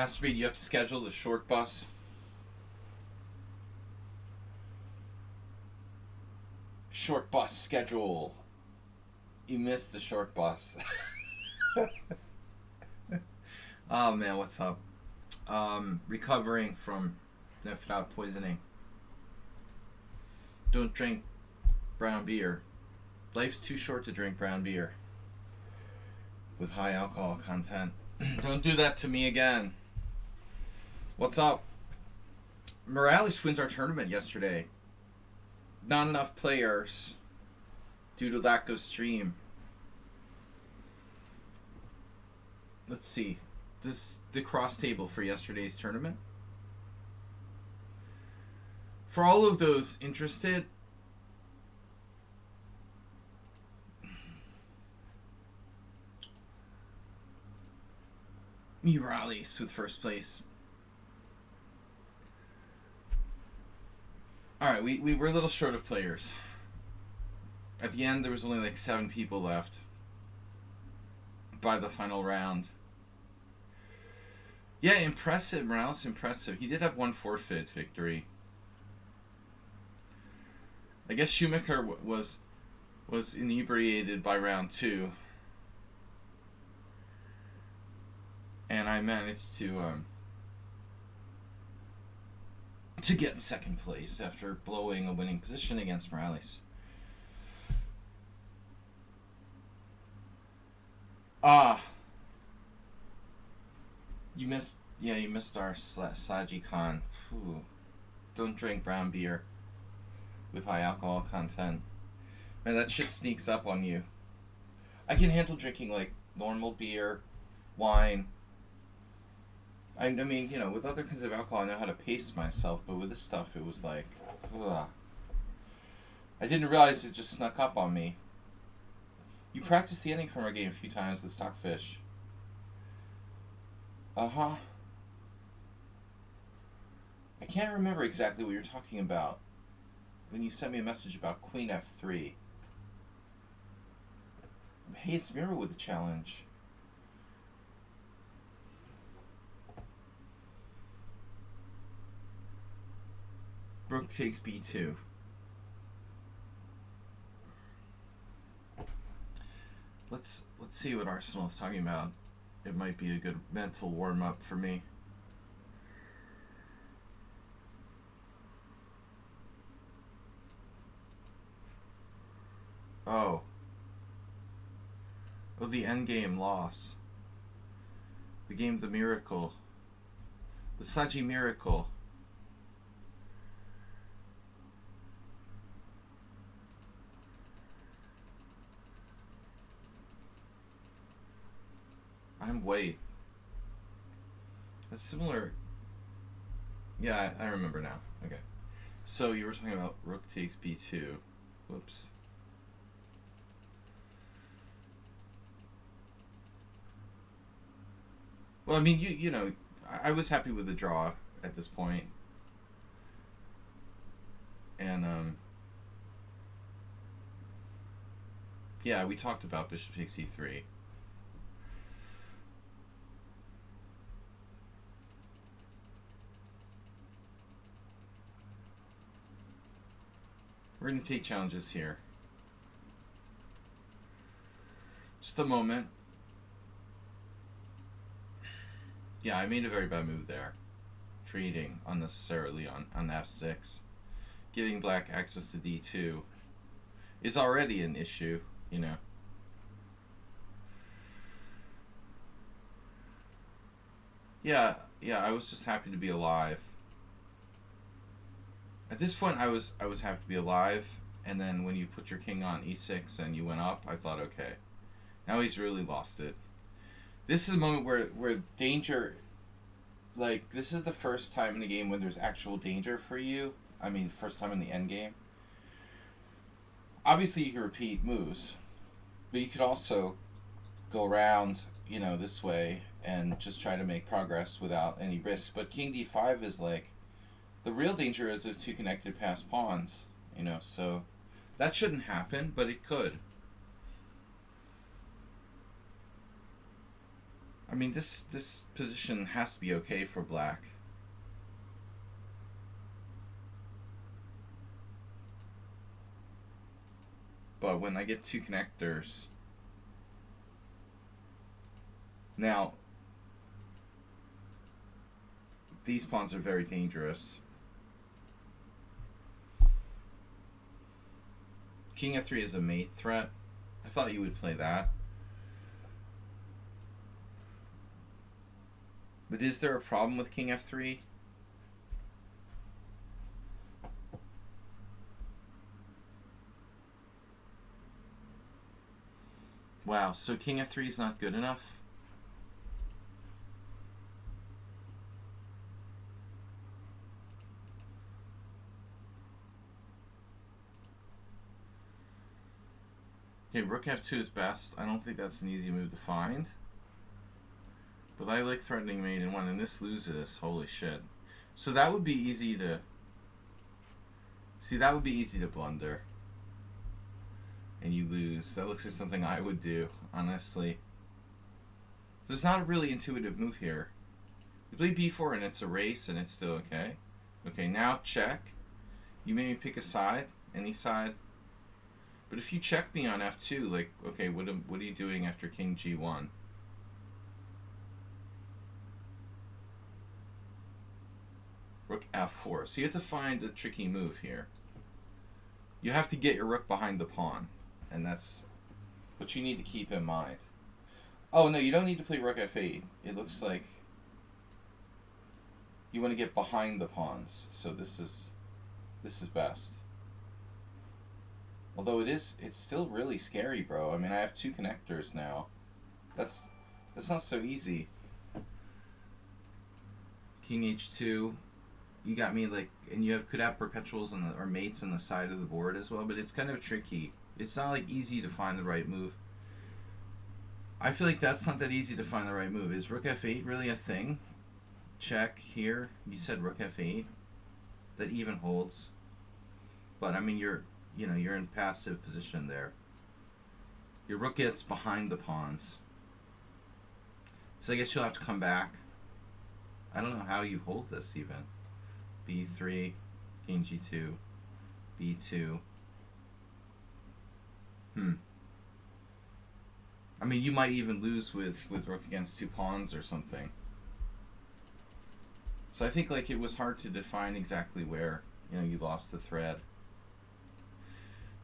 Astrid, you have to schedule the short bus. Short bus schedule. You missed the short bus. Oh man, what's up? Recovering from food poisoning. Don't drink brown beer. Life's too short to drink brown beer with high alcohol content. Don't do that to me again. What's up? Morales wins our tournament yesterday. Not enough players due to lack of stream. Let's see. The cross table for yesterday's tournament. For all of those interested, Morales with first place. Alright, we were a little short of players. At the end, there was only like 7 people left by the final round. Yeah, impressive. Morales, impressive. He did have one forfeit victory. I guess Schumacher was inebriated by round 2. And I managed to get in second place after blowing a winning position against Morales. You missed our Sladgie con. Ooh. Don't drink brown beer with high alcohol content. Man, that shit sneaks up on you. I can handle drinking like normal beer, wine. I mean, you know, with other kinds of alcohol, I know how to pace myself, but with this stuff, it was like, ugh. I didn't realize it just snuck up on me. You practiced the ending from our game a few times with Stockfish. Uh-huh. I can't remember exactly what you're talking about when you sent me a message about Queen F3. Hey, it's Mira with the challenge. Rook takes B2. Let's see what Arsenal is talking about. It might be a good mental warm-up for me. Oh, the endgame loss. The game of the miracle. The Sladgie miracle. I'm white. That's similar. Yeah, I remember now. Okay. So you were talking about rook takes b2. Whoops. Well, I mean, you know, I was happy with the draw at this point. And, yeah, we talked about bishop takes e3. We're going to take challenges here. Just a moment. Yeah, I made a very bad move there. Trading unnecessarily on f6. Giving black access to d2 is already an issue, you know. Yeah, I was just happy to be alive. At this point, I was happy to be alive, and then when you put your king on e6 and you went up, I thought, okay, now he's really lost it. This is a moment where danger, like, this is the first time in the game when there's actual danger for you. I mean, first time in the end game. Obviously, you can repeat moves, but you could also go around, you know, this way and just try to make progress without any risk. But king d5 is like, the real danger is there's 2 connected passed pawns, you know, so that shouldn't happen, but it could. I mean, this position has to be okay for black. But when I get two connectors... Now, these pawns are very dangerous. King f3 is a mate threat. I thought you would play that. But is there a problem with king f3? Wow, so king f3 is not good enough? Okay, rook f2 is best. I don't think that's an easy move to find. But I like threatening mate in one, and this loses. Holy shit. So that would be easy to... See, that would be easy to blunder. And you lose. That looks like something I would do, honestly. There's not a really intuitive move here. You play b4 and it's a race and it's still okay. Okay, now check. You made me pick a side, any side. But if you check me on f2, like, okay, what are you doing after king g1? Rook f4. So you have to find a tricky move here. You have to get your rook behind the pawn. And that's what you need to keep in mind. Oh, no, you don't need to play rook f8. It looks like you want to get behind the pawns. So this is best. Although it's still really scary, bro. I mean, I have two connectors now. That's not so easy. King h2. You got me like, and you could have perpetuals on or mates on the side of the board as well, but it's kind of tricky. It's not like easy to find the right move. I feel like that's not that easy to find the right move. Is rook f8 really a thing? Check here. You said rook f8. That even holds. But I mean, you're in passive position there. Your rook gets behind the pawns. So I guess you'll have to come back. I don't know how you hold this even. b3, king g2, b2. I mean, you might even lose with rook against two pawns or something. So I think like it was hard to define exactly where you lost the thread.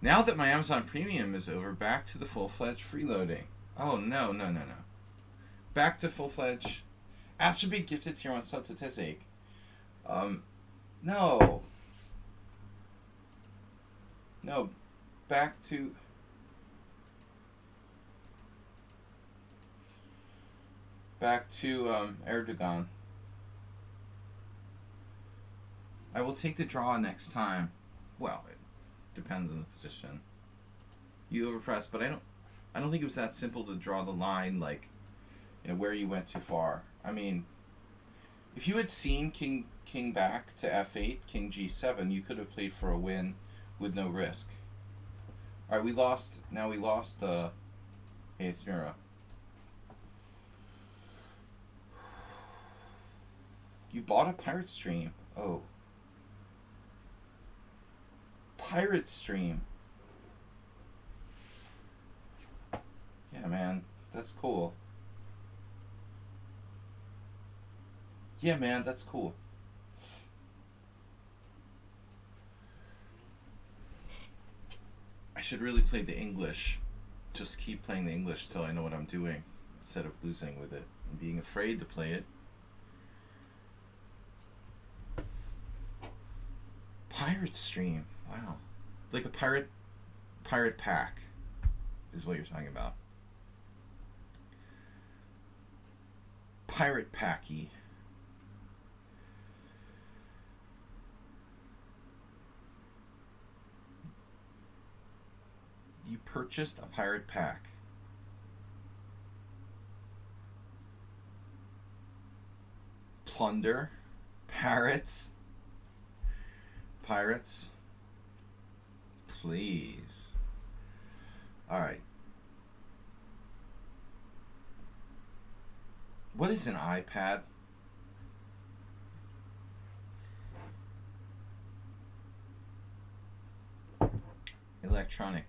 Now that my Amazon Premium is over, back to the full-fledged freeloading. Oh no. Back to full-fledged. Ask to be gifted tier 1 sub to Tezake. No. No. Back to Erdogan. I will take the draw next time. Well, it depends on the position. You overpressed, but I don't think it was that simple to draw the line, like, where you went too far. I mean, if you had seen king back to f8, king g7, you could have played for a win with no risk. All right, we lost. Now we lost. Hey, it's Mira. You bought a pirate stream. Oh. Pirate stream. Yeah, man. That's cool. Yeah, man. That's cool. I should really play the English. Just keep playing the English till I know what I'm doing, instead of losing with it and being afraid to play it. Pirate stream. Wow. It's like a pirate pack is what you're talking about. Pirate packy. You purchased a pirate pack. Plunder. Pirates. Please. Alright. What is an iPad? Electronic.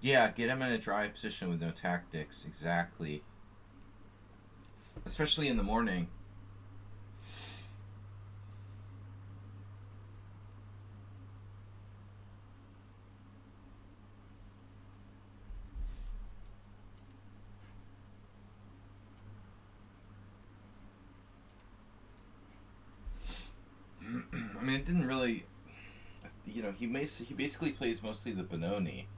Yeah, get him in a dry position with no tactics. Exactly. Especially in the morning. I mean, it didn't really... You know, he basically plays mostly the Benoni.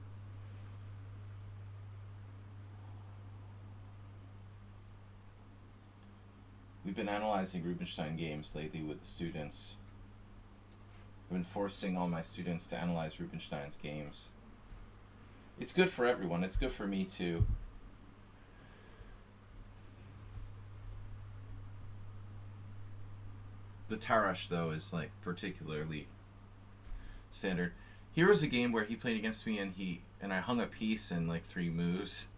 We've been analyzing Rubinstein games lately with the students. I've been forcing all my students to analyze Rubinstein's games. It's good for everyone. It's good for me too. The Tarash, though, is like particularly standard. Here was a game where he played against me and I hung a piece in like 3 moves.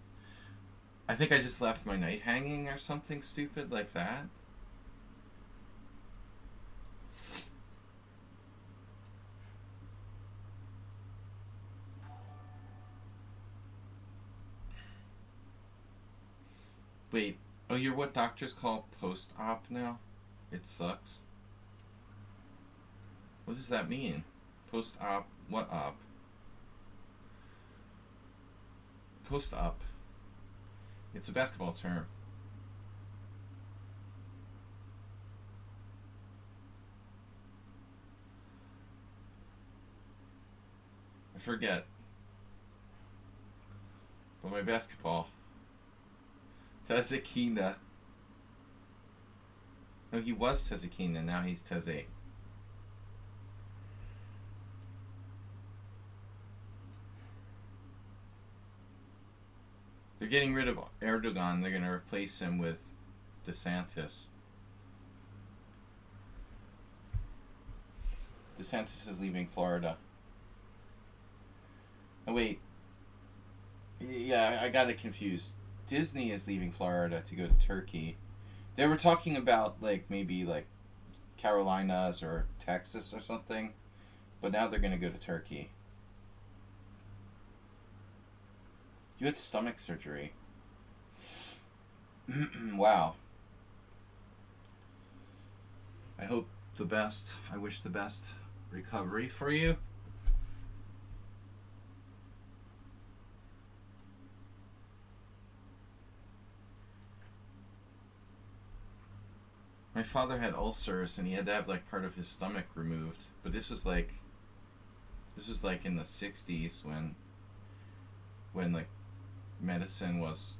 I think I just left my knight hanging or something stupid like that. Wait, oh, you're what doctors call post-op now? It sucks. What does that mean? Post-op, what op? Post-op. It's a basketball term. I forget. But my basketball. Tezekina. No, he was Tezekina, now he's Teze. They're getting rid of Erdogan. They're going to replace him with DeSantis. DeSantis is leaving Florida. Oh, wait. Yeah, I got it confused. Disney is leaving Florida to go to Turkey. They were talking about, like, maybe, like, Carolinas or Texas or something. But now they're going to go to Turkey. You had stomach surgery. Wow. I hope the best. I wish the best recovery for you. My father had ulcers and he had to have like part of his stomach removed. But this was like in the 60s when like medicine was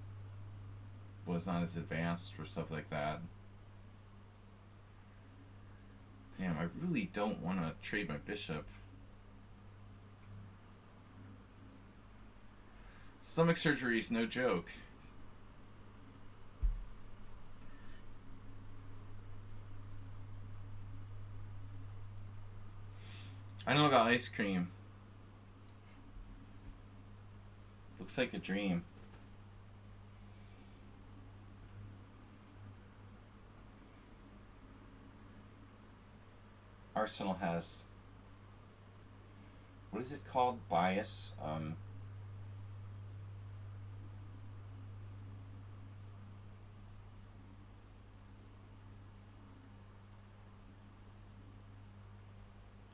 not as advanced for stuff like that. Damn, I really don't want to trade my bishop. Stomach surgery is no joke. I know about ice cream. Looks like a dream. Arsenal has... What is it called? Bias?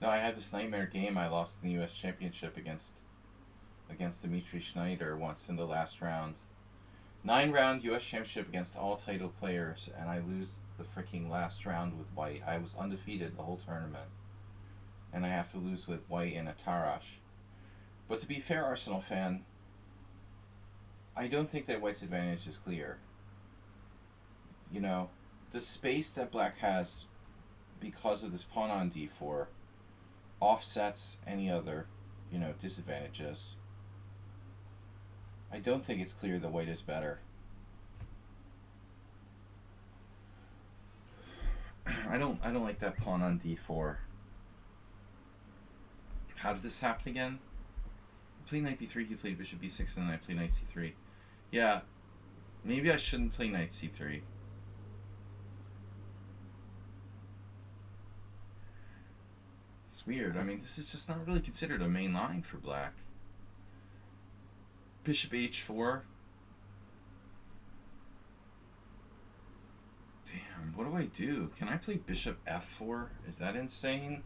No, I had this nightmare game I lost in the U.S. Championship against Dimitri Schneider once in the last round. 9-round U.S. Championship against all title players, and I lose the freaking last round with white. I was undefeated the whole tournament, and I have to lose with white in a Tarash. But to be fair, Arsenal fan, I don't think that white's advantage is clear. You know, the space that black has because of this pawn on d4 offsets any other, you know, disadvantages. I don't think it's clear that white is better. I don't like that pawn on d4. How did this happen again? played knight b3, he played bishop b6, and then I played knight c3. Yeah, maybe I shouldn't play knight c3. It's weird. I mean, this is just not really considered a main line for black. Bishop h4. Damn, what do I do? Can I play bishop f4? Is that insane?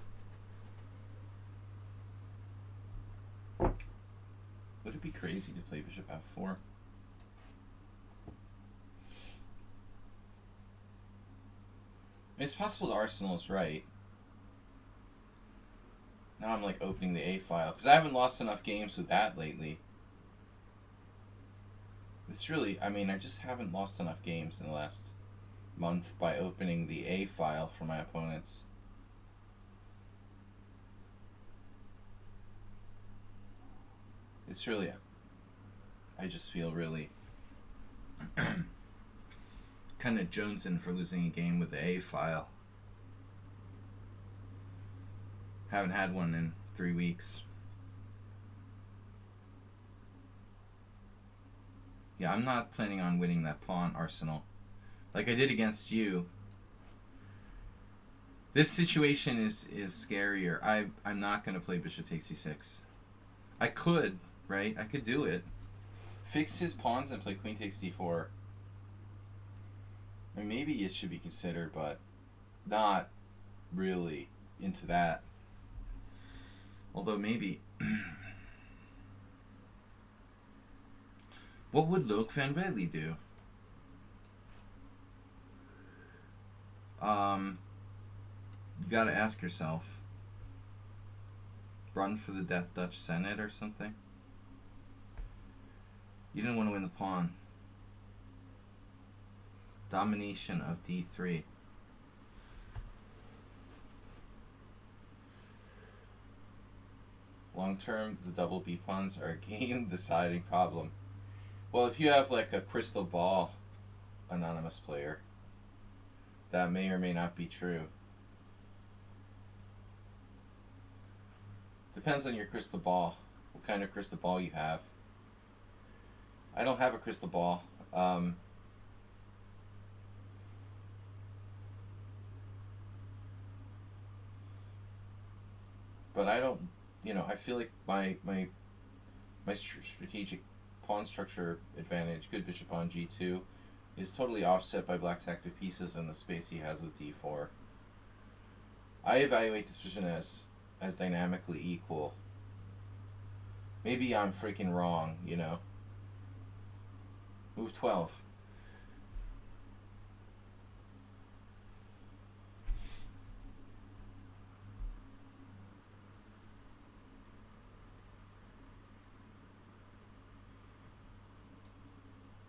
Would it be crazy to play bishop f4? It's possible the arsenal is right. Now I'm like opening the A file, because I haven't lost enough games with that lately. It's really, I mean, I just haven't lost enough games in the last month by opening the A file for my opponents. It's really, I just feel really kind of jonesing for losing a game with the A file. Haven't had one in 3 weeks. Yeah, I'm not planning on winning that pawn arsenal like I did against you. This situation is scarier. I'm not going to play bishop takes c6. I could, right? I could do it. Fix his pawns and play queen takes d4. I mean, maybe it should be considered, but not really into that. Although maybe... What would Loke van Bailey do? You gotta ask yourself. Run for the Dutch Senate or something? You didn't want to win the pawn. Domination of d3. Long term, the double B pawns are a game deciding problem. Well, if you have like a crystal ball anonymous player, that may or may not be true. Depends on your crystal ball, what kind of crystal ball you have. I don't have a crystal ball. But I don't, I feel like my strategic pawn structure advantage, good bishop on g2, is totally offset by black's active pieces and the space he has with d4. I evaluate this position as dynamically equal. Maybe I'm freaking wrong, Move 12.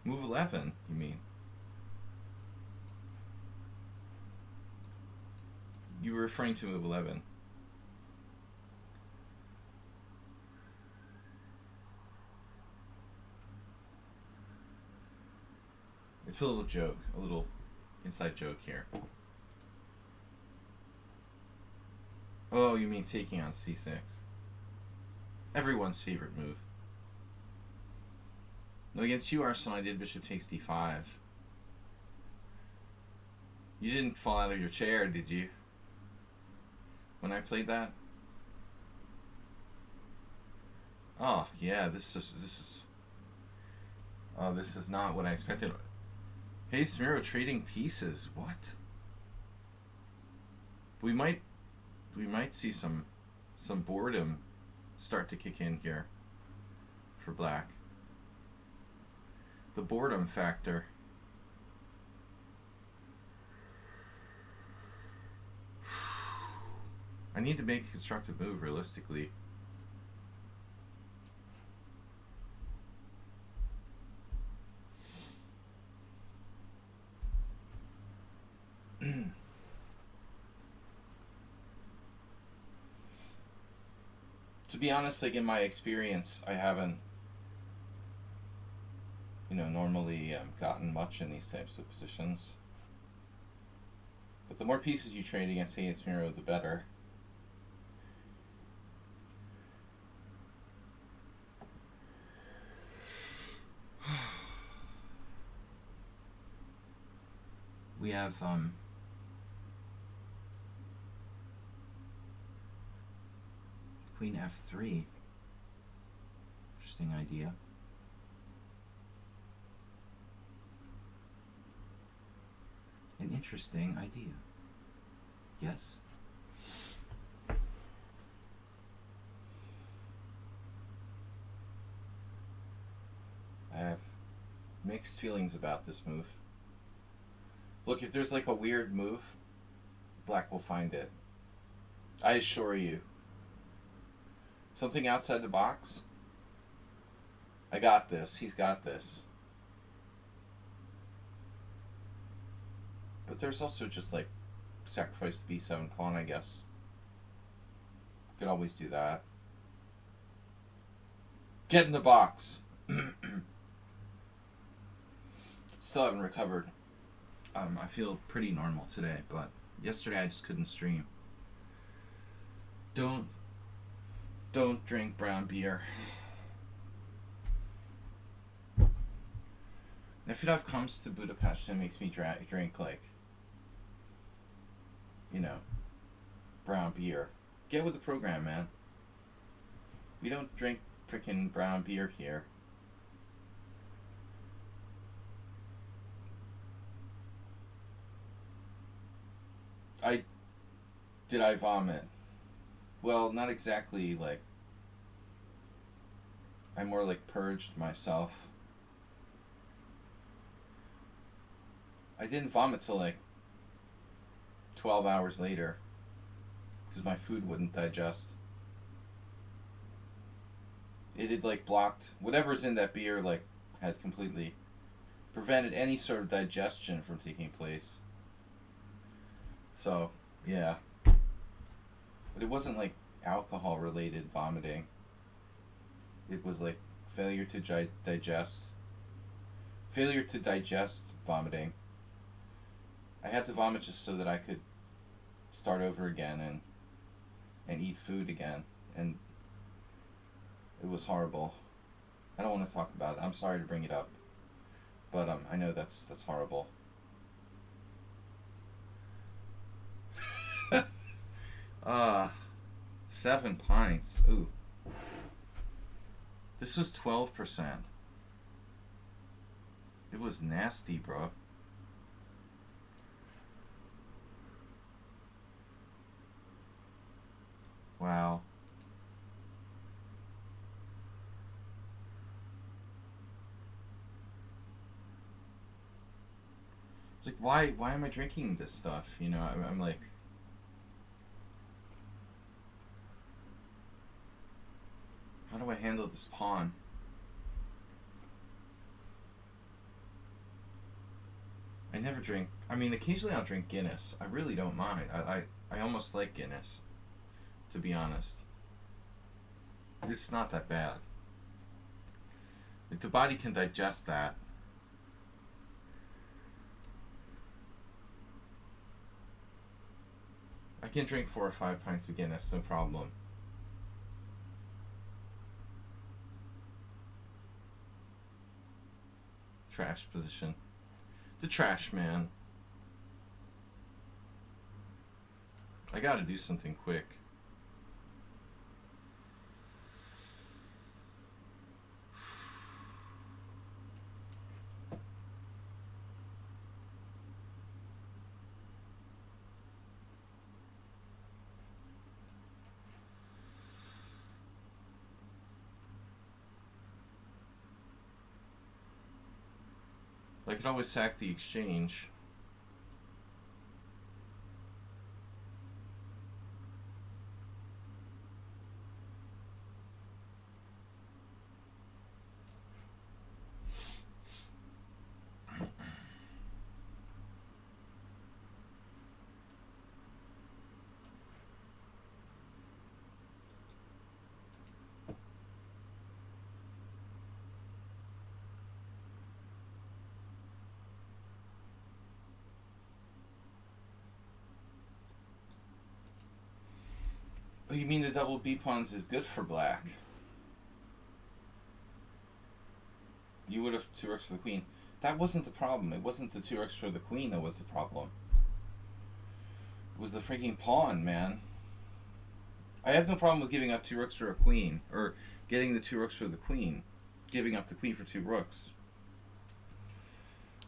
Move 11, you mean? You were referring to move 11. It's a little joke, a little inside joke here. Oh, you mean taking on c6. Everyone's favorite move. No, against you, Arsenal, I did bishop takes d5. You didn't fall out of your chair, did you? When I played that? Oh, yeah, this is not what I expected. Hey, Smiro trading pieces. What? We might see some boredom start to kick in here for black. The boredom factor. I need to make a constructive move realistically. To be honest, like in my experience, I haven't, normally gotten much in these types of positions. But the more pieces you trade against Hey It's Miro, the better. We have queen f3. Interesting idea. An interesting idea. Yes. I have mixed feelings about this move. Look, if there's like a weird move, black will find it. I assure you. Something outside the box? I got this. He's got this. But there's also just like sacrifice the b7 pawn, I guess. Could always do that. Get in the box. Still haven't recovered. I feel pretty normal today, but yesterday I just couldn't stream. Don't drink brown beer. Nefedov comes to Budapest and makes me drink like, you know, brown beer. Get with the program, man. We don't drink frickin' brown beer here. Did I vomit? Well, not exactly like, I more like purged myself. I didn't vomit till like 12 hours later because my food wouldn't digest. It had like blocked whatever's in that beer, like had completely prevented any sort of digestion from taking place. So, yeah. But it wasn't like alcohol related vomiting. It was like failure to digest. Failure to digest vomiting. I had to vomit just so that I could start over again and eat food again. And it was horrible. I don't want to talk about it. I'm sorry to bring it up. But I know that's horrible. 7 pints. Ooh. This was 12%. It was nasty, bro. Wow. It's like, why am I drinking this stuff? You know, I'm like, how do I handle this pawn? I never drink. I mean, occasionally I'll drink Guinness. I really don't mind. I almost like Guinness, to be honest. It's not that bad. Like, the body can digest that. I can drink 4 or 5 pints of Guinness, no problem. Trash position. The trash man. I gotta do something quick. I could always sack the exchange. Oh, you mean the double B pawns is good for black? You would have 2 rooks for the queen. That wasn't the problem. It wasn't the 2 rooks for the queen that was the problem. It was the freaking pawn, man. I have no problem with giving up 2 rooks for a queen, or getting the 2 rooks for the queen. Giving up the queen for 2 rooks.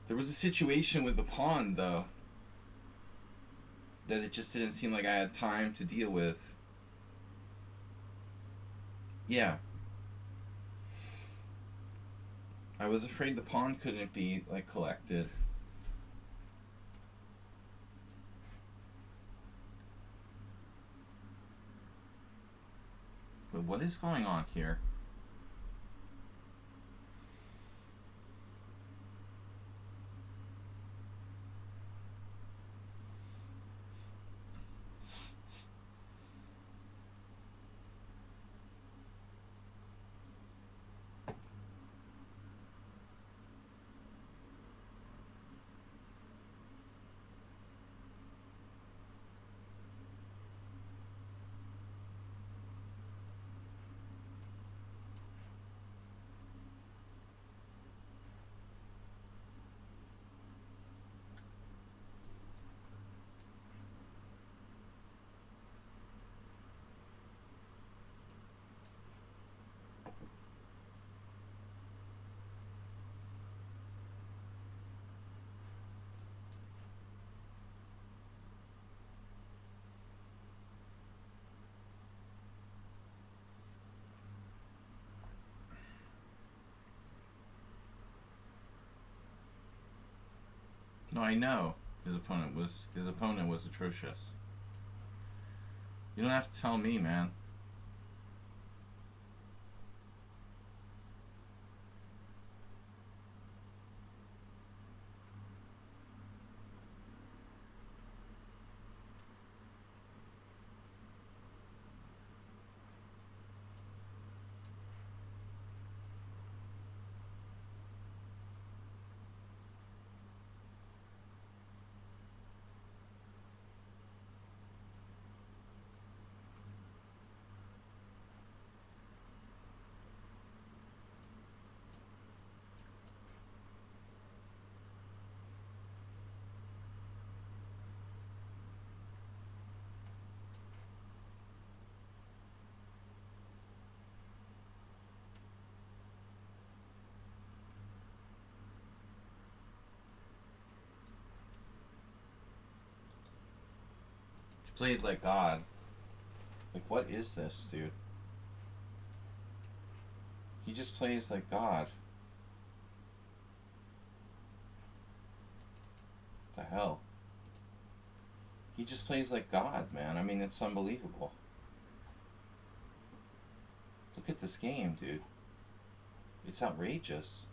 There was a situation with the pawn, though, that it just didn't seem like I had time to deal with. Yeah. I was afraid the pawn couldn't be, like, collected. But what is going on here? No, I know his opponent was atrocious. You don't have to tell me, man. He played like God. Like, what is this, dude? He just plays like God. What the hell? He just plays like God, man. I mean, it's unbelievable. Look at this game, dude. It's outrageous.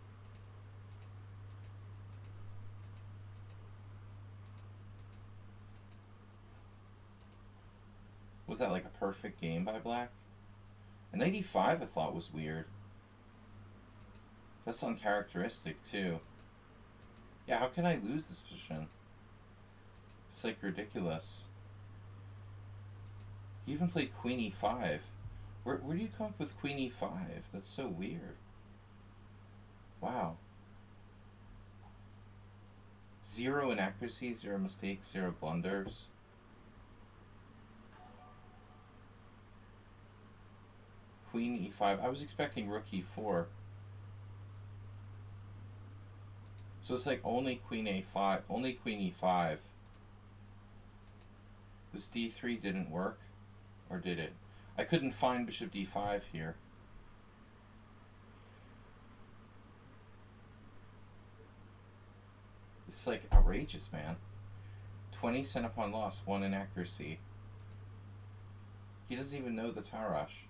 Was that like a perfect game by Black? A 95 I thought was weird. That's uncharacteristic too. Yeah, how can I lose this position? It's like ridiculous. He even played Queen E5. Where do you come up with Queen E5? That's so weird. Wow. 0 inaccuracies, 0 mistakes, 0 blunders. Queen E5. I was expecting Rook E4. So it's like only Queen A5, only Queen E5. This D3 didn't work, or did it? I couldn't find Bishop D5 here. It's like outrageous, man. 20 cent upon loss, 1 inaccuracy. He doesn't even know the Tarash.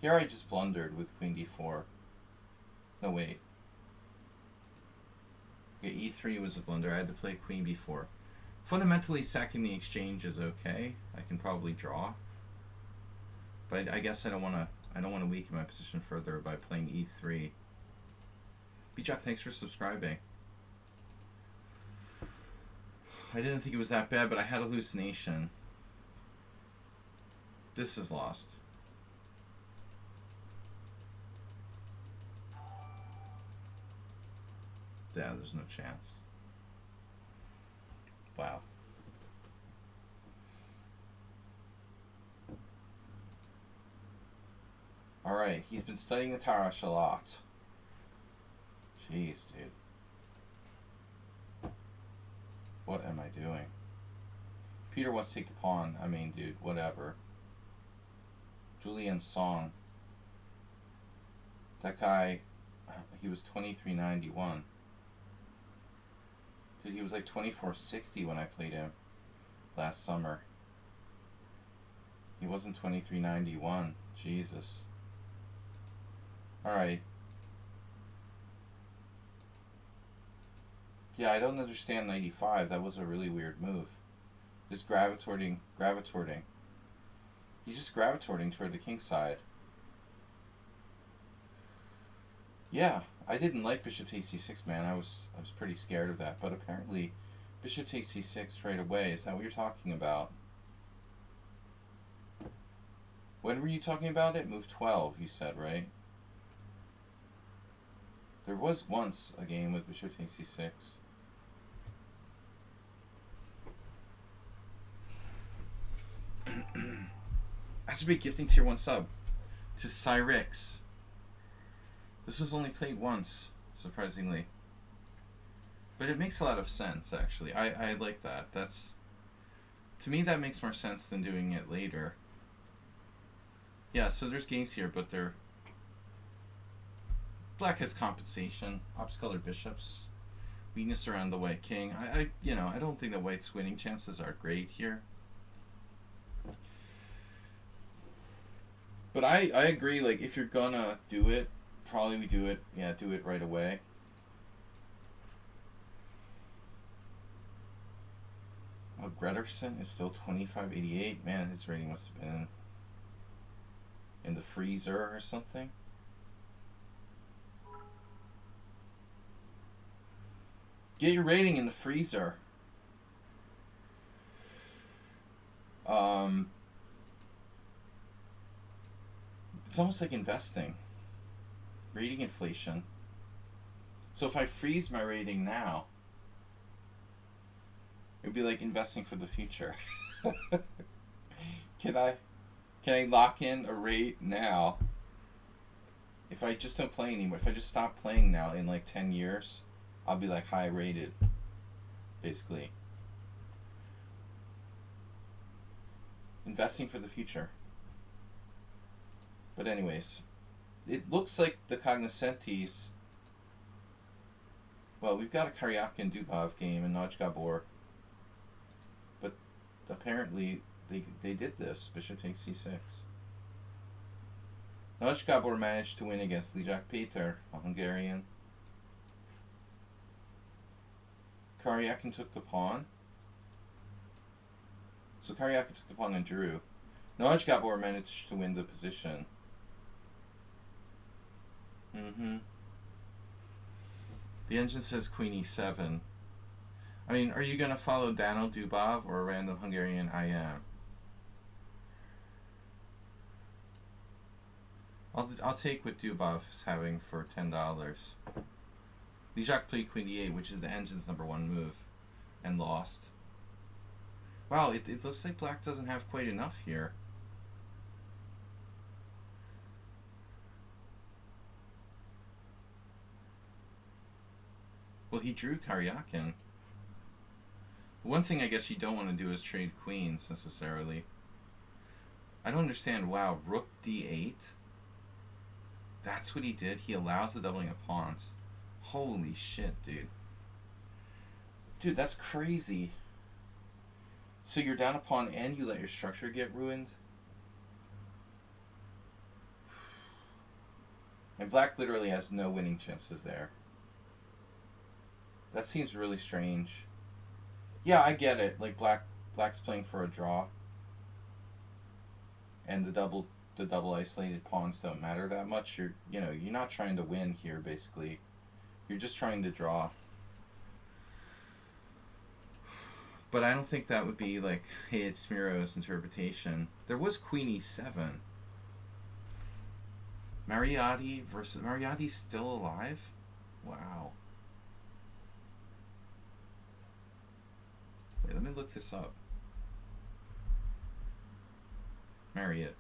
Here I just blundered with Queen D4. No, wait. Okay, E3 was a blunder. I had to play Queen B4. Fundamentally, sacking the exchange is okay. I can probably draw. But I guess I don't want to weaken my position further by playing E3. B-Jock, thanks for subscribing. I didn't think it was that bad, but I had a hallucination. This is lost. Yeah, there's no chance. Wow. Alright, he's been studying the Tarash a lot. Jeez, dude. What am I doing? Peter wants to take the pawn. I mean, dude, whatever. Julian Song. That guy, he was 2391. Dude, he was like 2460 when I played him last summer. He wasn't 2391. Jesus. Alright. Yeah, I don't understand 95. That was a really weird move. Just gravitating. He's just gravitating toward the king side. Yeah, I didn't like bishop takes c6, man. I was pretty scared of that, but apparently bishop takes c6 right away. Is that what you're talking about? When were you talking about it? Move 12, you said, right? There was once a game with bishop takes c6. Asterbait gifting tier 1 sub to Cyrix. This was only played once, surprisingly. But it makes a lot of sense, actually. I like that. To me, that makes more sense than doing it later. Yeah, so there's games here, but they're... Black has compensation. Ops-colored bishops. Weakness around the white king. I don't think that white's winning chances are great here. But I agree, like, if you're gonna do it, probably we do it, do it right away. Oh, Grederson is still 2588. Man, his rating must have been in the freezer or something. Get your rating in the freezer. It's almost like investing. Rating inflation. So if I freeze my rating now, it would be like investing for the future. Can I lock in a rate now? If I just don't play anymore, if I just stop playing now in like 10 years, I'll be like high rated, basically. Investing for the future. But anyways, it looks like the Cognoscentes... Well, we've got a Karyakin Dubov game in Naj Gabor. But apparently they did this. Bishop takes c6. Naj Gabor managed to win against Lijak Peter, a Hungarian. Karyakin took the pawn. So Karyakin took the pawn and drew. Naj Gabor managed to win the position. The engine says Queen e7. I mean, are you going to follow Daniel Dubov or a random Hungarian I am? I'll take what Dubov's having for $10. Lijak played Queen d8, which is the engine's #1 move, and lost. Wow, it looks like Black doesn't have quite enough here. Well, he drew Karyakin. One thing I guess you don't want to do is trade queens, necessarily. I don't understand. Wow, Rook d8? That's what he did? He allows the doubling of pawns. Holy shit, dude. Dude, that's crazy. So you're down a pawn and you let your structure get ruined? And Black literally has no winning chances there. That seems really strange. Yeah, I get it. Like Black's playing for a draw, and the double isolated pawns don't matter that much. You're not trying to win here. Basically, you're just trying to draw. But I don't think that would be like, hey, it's Miro's interpretation. There was Queen e7. Mariotti versus Mariotti's still alive? Wow. me look this up. Marriott.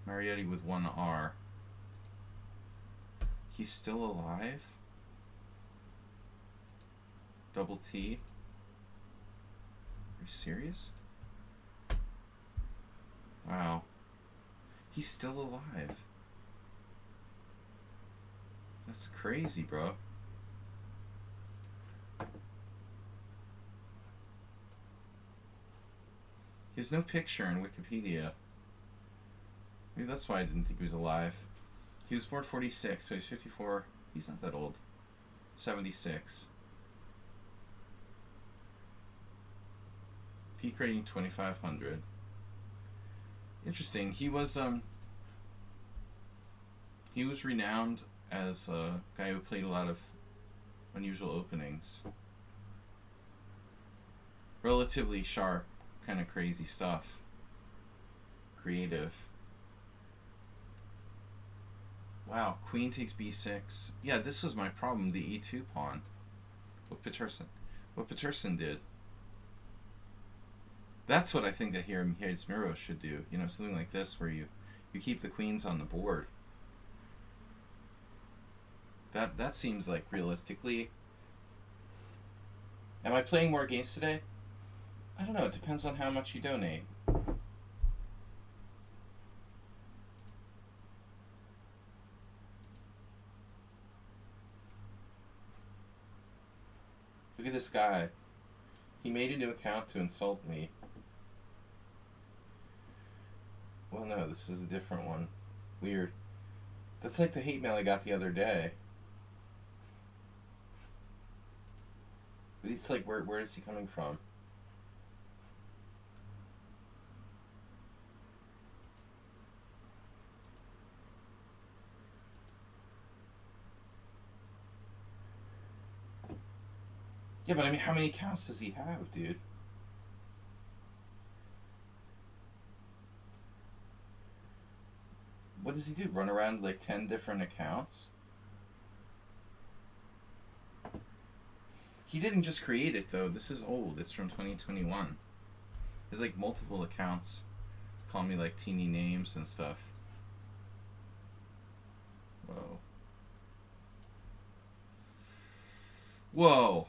Mariotti with one R. He's still alive? Double T? Are you serious? Wow. He's still alive. That's crazy, bro. There's no picture in Wikipedia. Maybe that's why I didn't think he was alive. He was born 46, so he's 54. He's not that old. 76. Peak rating 2500. Interesting. He was renowned as a guy who played a lot of unusual openings. Relatively sharp, kind of crazy stuff. Creative. Wow, queen takes b6. Yeah, this was my problem, the e2 pawn. What Peterson did. That's what I think that Hiromitsu Miro should do. You know, something like this where you keep the queens on the board. That seems like realistically. Am I playing more games today? I don't know, it depends on how much you donate. Look at this guy. He made a new account to insult me. Well, no, this is a different one. Weird. That's like the hate mail I got the other day. But it's like, where is he coming from? Yeah, but I mean, how many accounts does he have, dude? What does he do? Run around like 10 different accounts? He didn't just create it, though. This is old. It's from 2021. There's like multiple accounts. Call me like teeny names and stuff. Whoa. Whoa.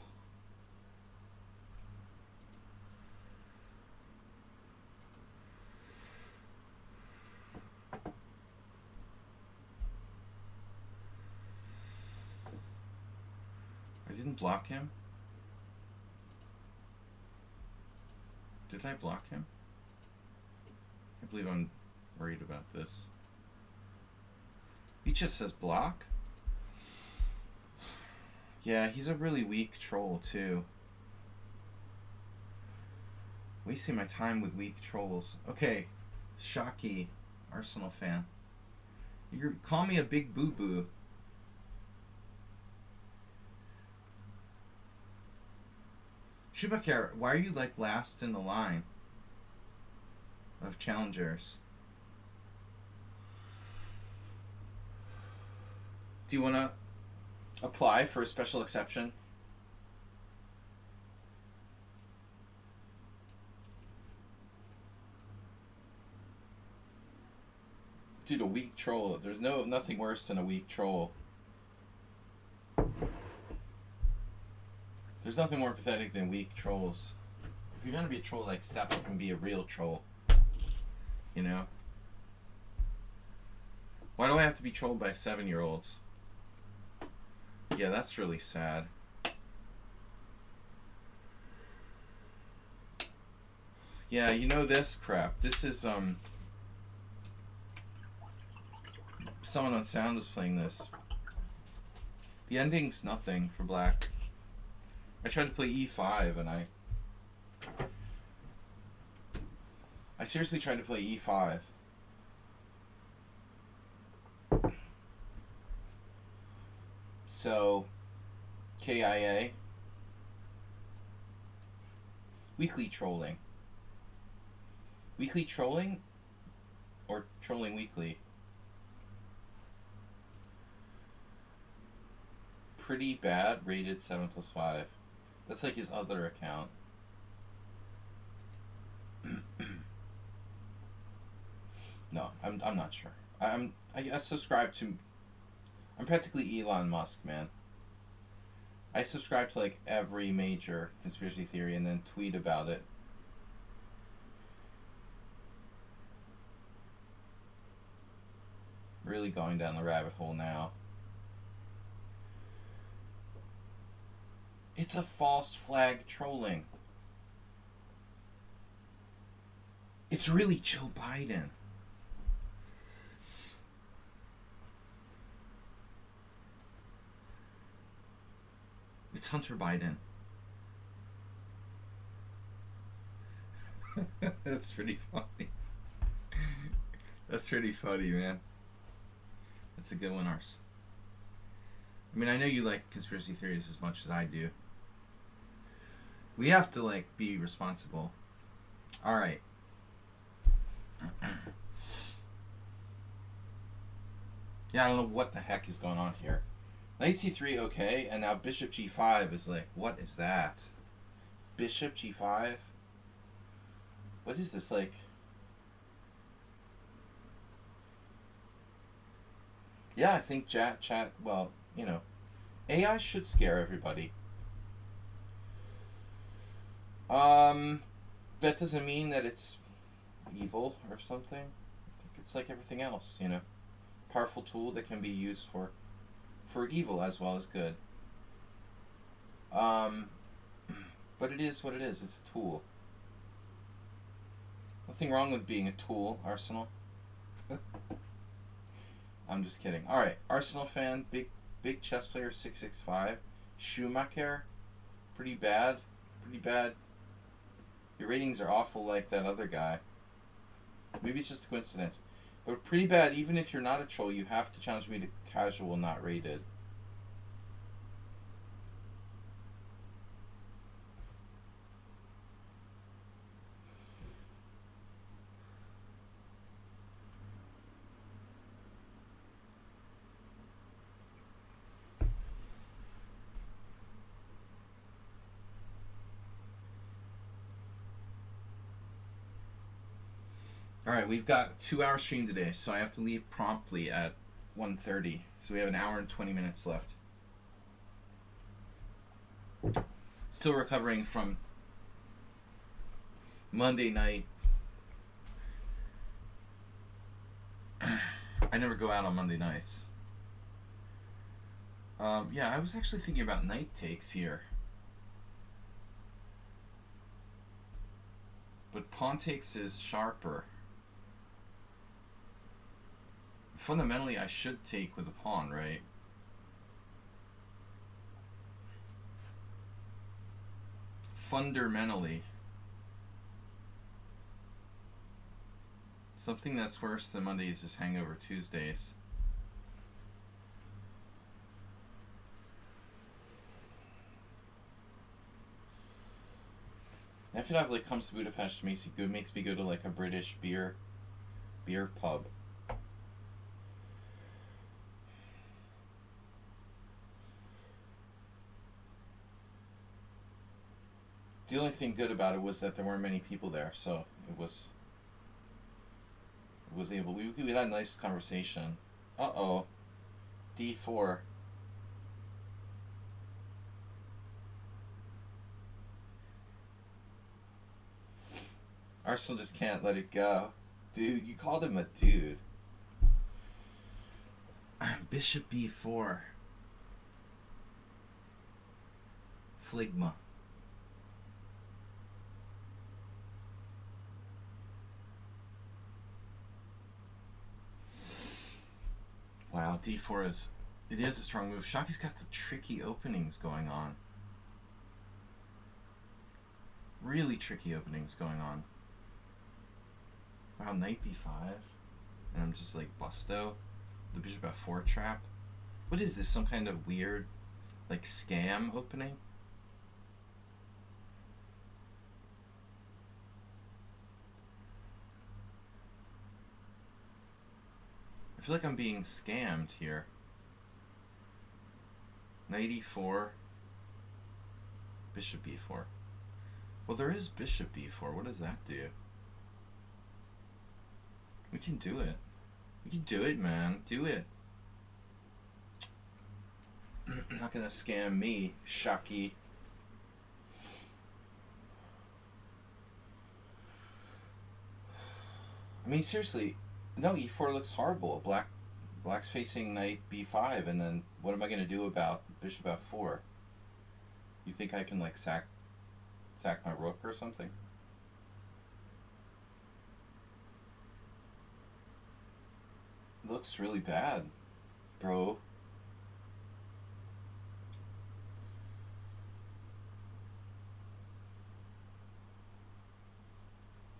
I didn't block him. Did I block him? I can't believe I'm worried about this. He just says block? Yeah, he's a really weak troll, too. Wasting my time with weak trolls. Okay, Shocky, Arsenal fan. You call me a big boo-boo. Schumacher, why are you like last in the line of challengers? Do you want to apply for a special exception? Dude, a weak troll. There's nothing worse than a weak troll. There's nothing more pathetic than weak trolls. If you're gonna be a troll, like, step up and be a real troll. You know? Why do I have to be trolled by 7-year-olds? Yeah, that's really sad. Yeah, you know this crap. This is, someone on sound was playing this. The ending's nothing for black. I tried to play e5 and I seriously tried to play e5. So, KIA. Weekly trolling. Weekly trolling? Or trolling weekly? pretty bad rated 7+5. That's like his other account. No, I'm not sure. I subscribe to. I'm practically Elon Musk, man. I subscribe to like every major conspiracy theory and then tweet about it. Really going down the rabbit hole now. It's a false flag trolling. It's really Joe Biden. It's Hunter Biden. That's pretty funny. That's pretty funny, man. That's a good one, Ars. I mean, I know you like conspiracy theories as much as I do. We have to, like, be responsible. Alright. Yeah, I don't know what the heck is going on here. Knight c3, okay, and now bishop g5 is like, what is that? Bishop g5? What is this, like? Yeah, I think chat, well, you know, AI should scare everybody. That doesn't mean that it's evil or something. I think it's like everything else, you know. Powerful tool that can be used for evil as well as good. But it is what it is. It's a tool. Nothing wrong with being a tool, Arsenal. I'm just kidding. Alright, Arsenal fan, big chess player, 665. Schumacher, pretty bad. Pretty bad. Your ratings are awful like that other guy. Maybe it's just a coincidence. But pretty bad, even if you're not a troll, you have to challenge me to casual, not rated. Alright, we've got a 2-hour stream today, so I have to leave promptly at 1:30. So we have an hour and 20 minutes left. Still recovering from Monday night. I never go out on Monday nights. Yeah, I was actually thinking about knight takes here. But pawn takes is sharper. Fundamentally, I should take with a pawn, right? Fundamentally. Something that's worse than Mondays is Hangover Tuesdays. If it like comes to Budapest, makes me go to like a British beer pub. The only thing good about it was that there weren't many people there, so it was able. We had a nice conversation. D4. Arsenal just can't let it go. Dude, you called him a dude. Bishop B4. Phlegma. Wow, D4 is a strong move. Shaki's got the tricky openings going on. Really tricky openings going on. Wow, knight B5. And I'm just like busto. The bishop F4 trap. What is this? Some kind of weird, like, scam opening? I feel like I'm being scammed here. Knight e4. Bishop b4. Well, there is bishop b4. What does that do? We can do it. We can do it, man. Do it. Not gonna scam me, Shaki. I mean, seriously, no, e4 looks horrible. Black's facing knight b5, and then what am I gonna do about bishop f4? You think I can, like, sack my rook or something? Looks really bad, bro.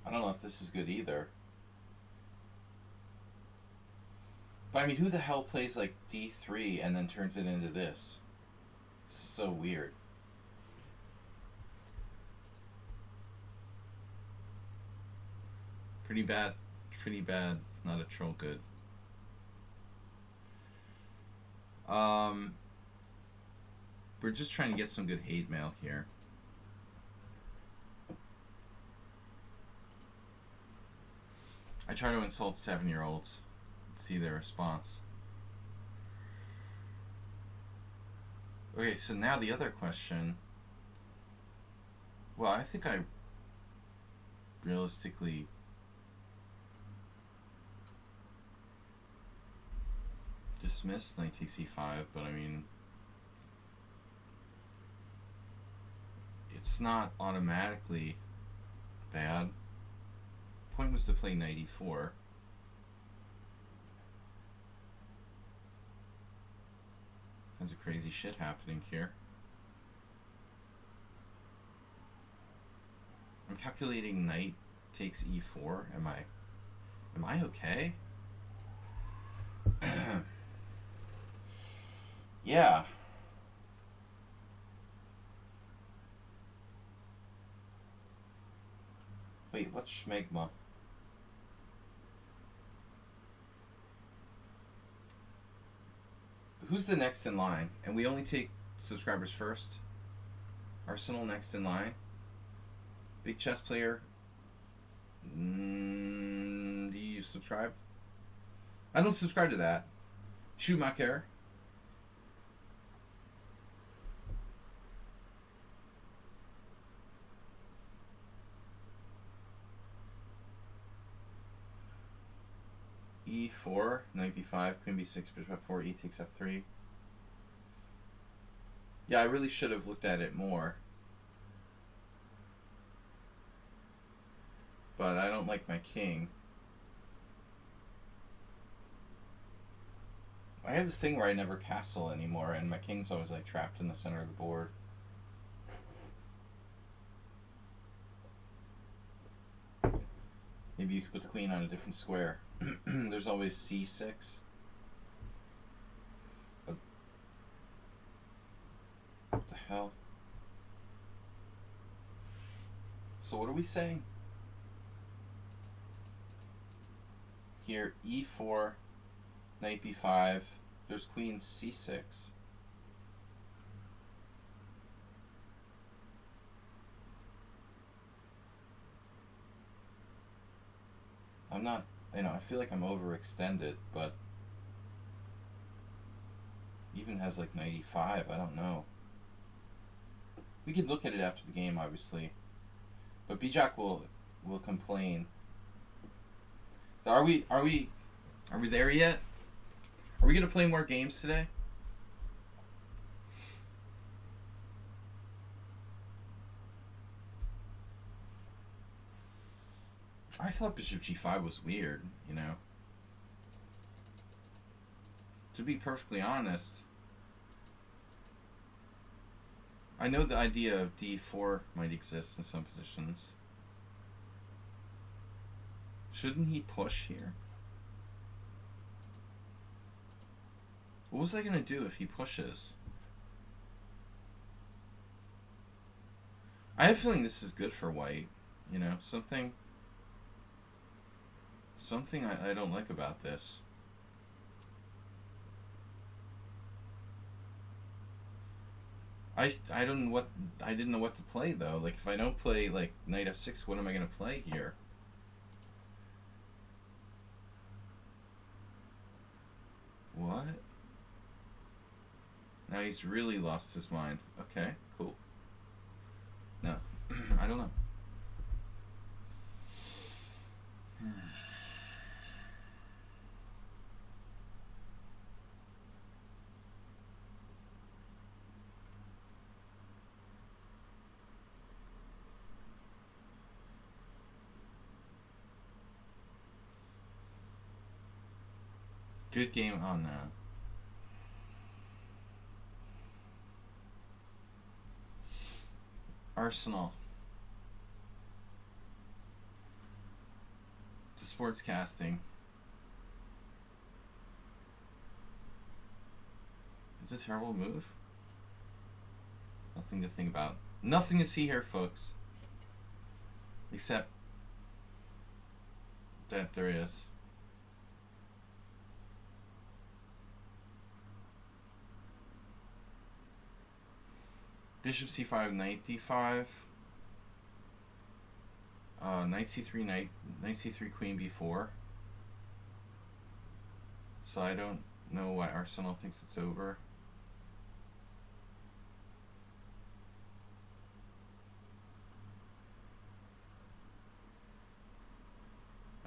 I don't know if this is good either. But I mean, who the hell plays like d3 and then turns it into this? This is so weird. Pretty bad. Pretty bad. Not a troll good. We're just trying to get some good hate mail here. I try to insult 7-year-olds. See their response. Okay, so now the other question. Well, I think I realistically dismissed knight takes e5, but I mean, it's not automatically bad. Point was to play knight e4. Tons of crazy shit happening here. I'm calculating knight takes e4. Am I okay? Yeah. Wait, what's schmegma? Who's the next in line? And we only take subscribers first. Arsenal next in line. Big chess player. Do you subscribe? I don't subscribe to that. Schumacher. e4, knight b5, queen b6, bishop f4, e takes f3. Yeah, I really should have looked at it more. But I don't like my king. I have this thing where I never castle anymore, and my king's always like trapped in the center of the board. Maybe you could put the queen on a different square. There's always c6. What the hell? So what are we saying? Here, e4, knight b5. There's queen c6. I'm not, I feel like I'm overextended, but even has like knight e5, I don't know. We could look at it after the game, obviously. But Bijak will complain. Are we there yet? Are we gonna play more games today? I thought bishop g5 was weird, you know. To be perfectly honest, I know the idea of d4 might exist in some positions. Shouldn't he push here? What was I gonna do if he pushes? I have a feeling this is good for white, you know, something I don't like about this. I don't what I didn't know what to play though. Like if I don't play like knight f6, what am I gonna play here? What? Now he's really lost his mind. Okay, cool. No, I don't know. Good game on that. Arsenal. Sportscasting. It's a terrible move. Nothing to think about. Nothing to see here, folks. Except that there is. Bishop c5, knight d5. Knight c3, knight c3, queen b4. So I don't know why Arsenal thinks it's over.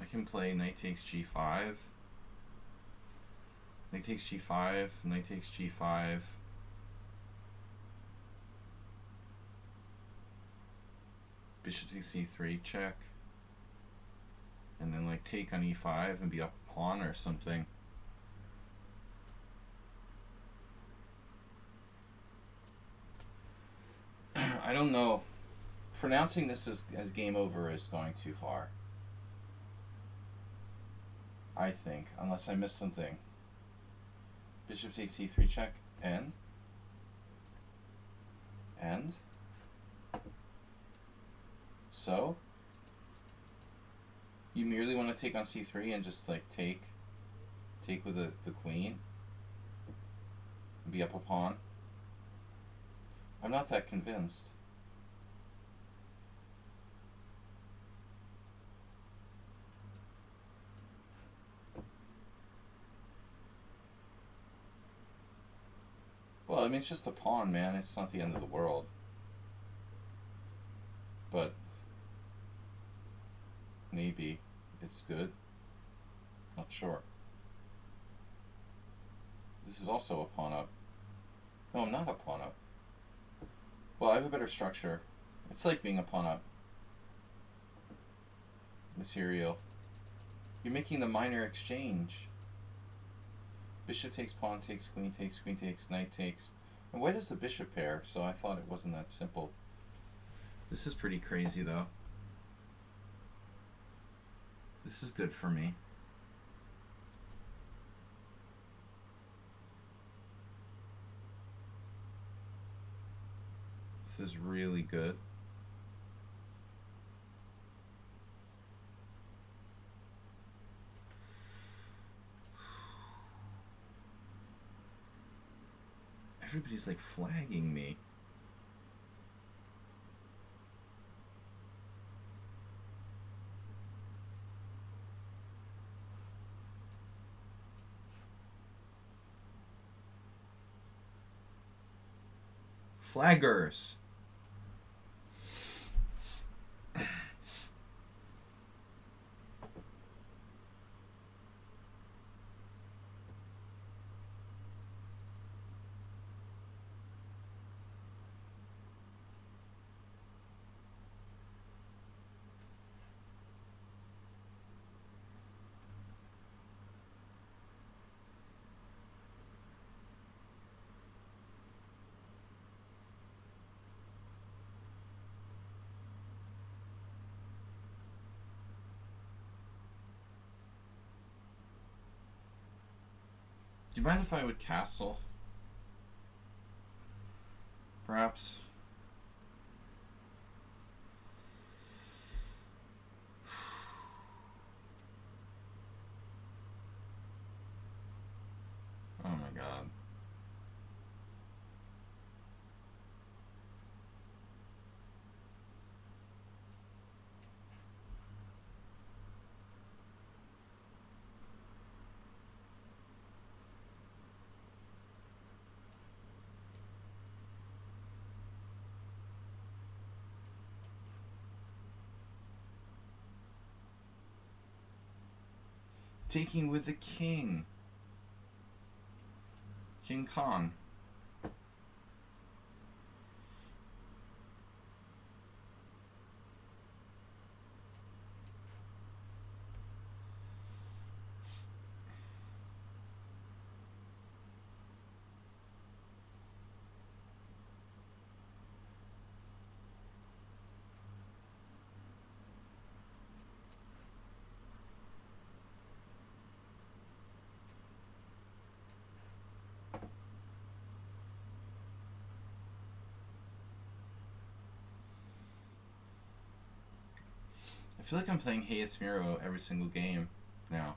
I can play knight takes g5. Knight takes g5, knight takes g5. Bishop takes c3, check. And then like take on e5 and be up pawn or something. I don't know. Pronouncing this as game over is going too far. I think, unless I missed something. Bishop takes c3 check, and so you merely want to take on c3 and just like take with the queen and be up a pawn. I'm not that convinced. Well, I mean, it's just a pawn, man. It's not the end of the world. But maybe it's good. Not sure. This is also a pawn up. No, I'm not a pawn up. Well, I have a better structure. It's like being a pawn up. Material. You're making the minor exchange. Bishop takes, pawn takes, queen takes, knight takes. And why does the bishop pair? So I thought it wasn't that simple. This is pretty crazy though. This is good for me. This is really good. Everybody's like flagging me. Flaggers. Do you mind if I would castle? Perhaps. Oh my god. Taking with the king. King Khan. I feel like I'm playing Hey It's Miro every single game now.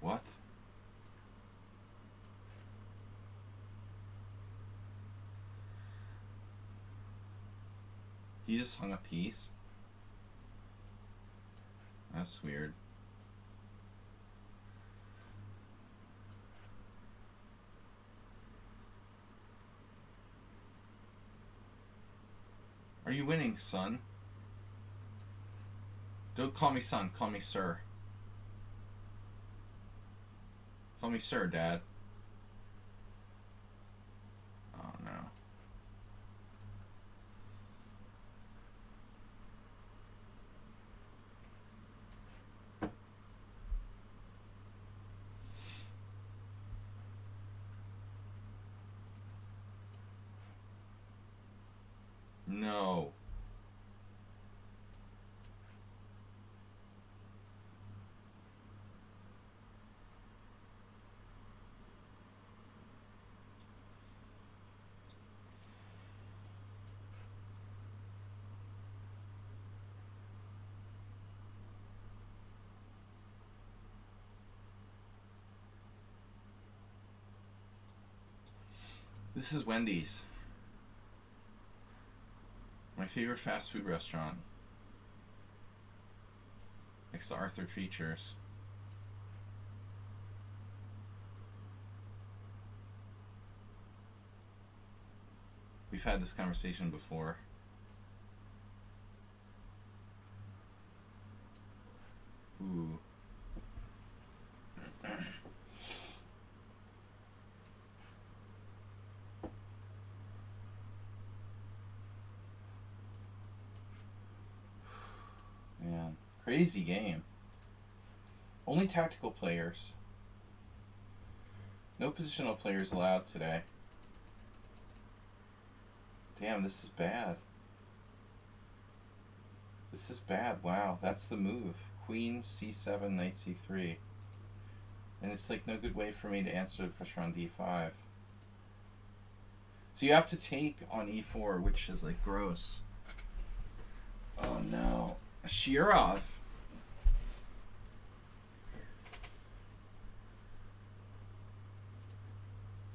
What? He just hung a piece? That's weird. Are you winning, son? Don't call me son, call me sir. Call me sir, Dad. Oh no. No. This is Wendy's. My favorite fast food restaurant. Next to Arthur Treacher's. We've had this conversation before. Ooh. Man, crazy game. Only tactical players. No positional players allowed today. Damn, this is bad. This is bad. Wow, that's the move. Queen c7, knight c3. And it's like no good way for me to answer the pressure on d5. So you have to take on e4, which is like gross. Oh no. Shirov.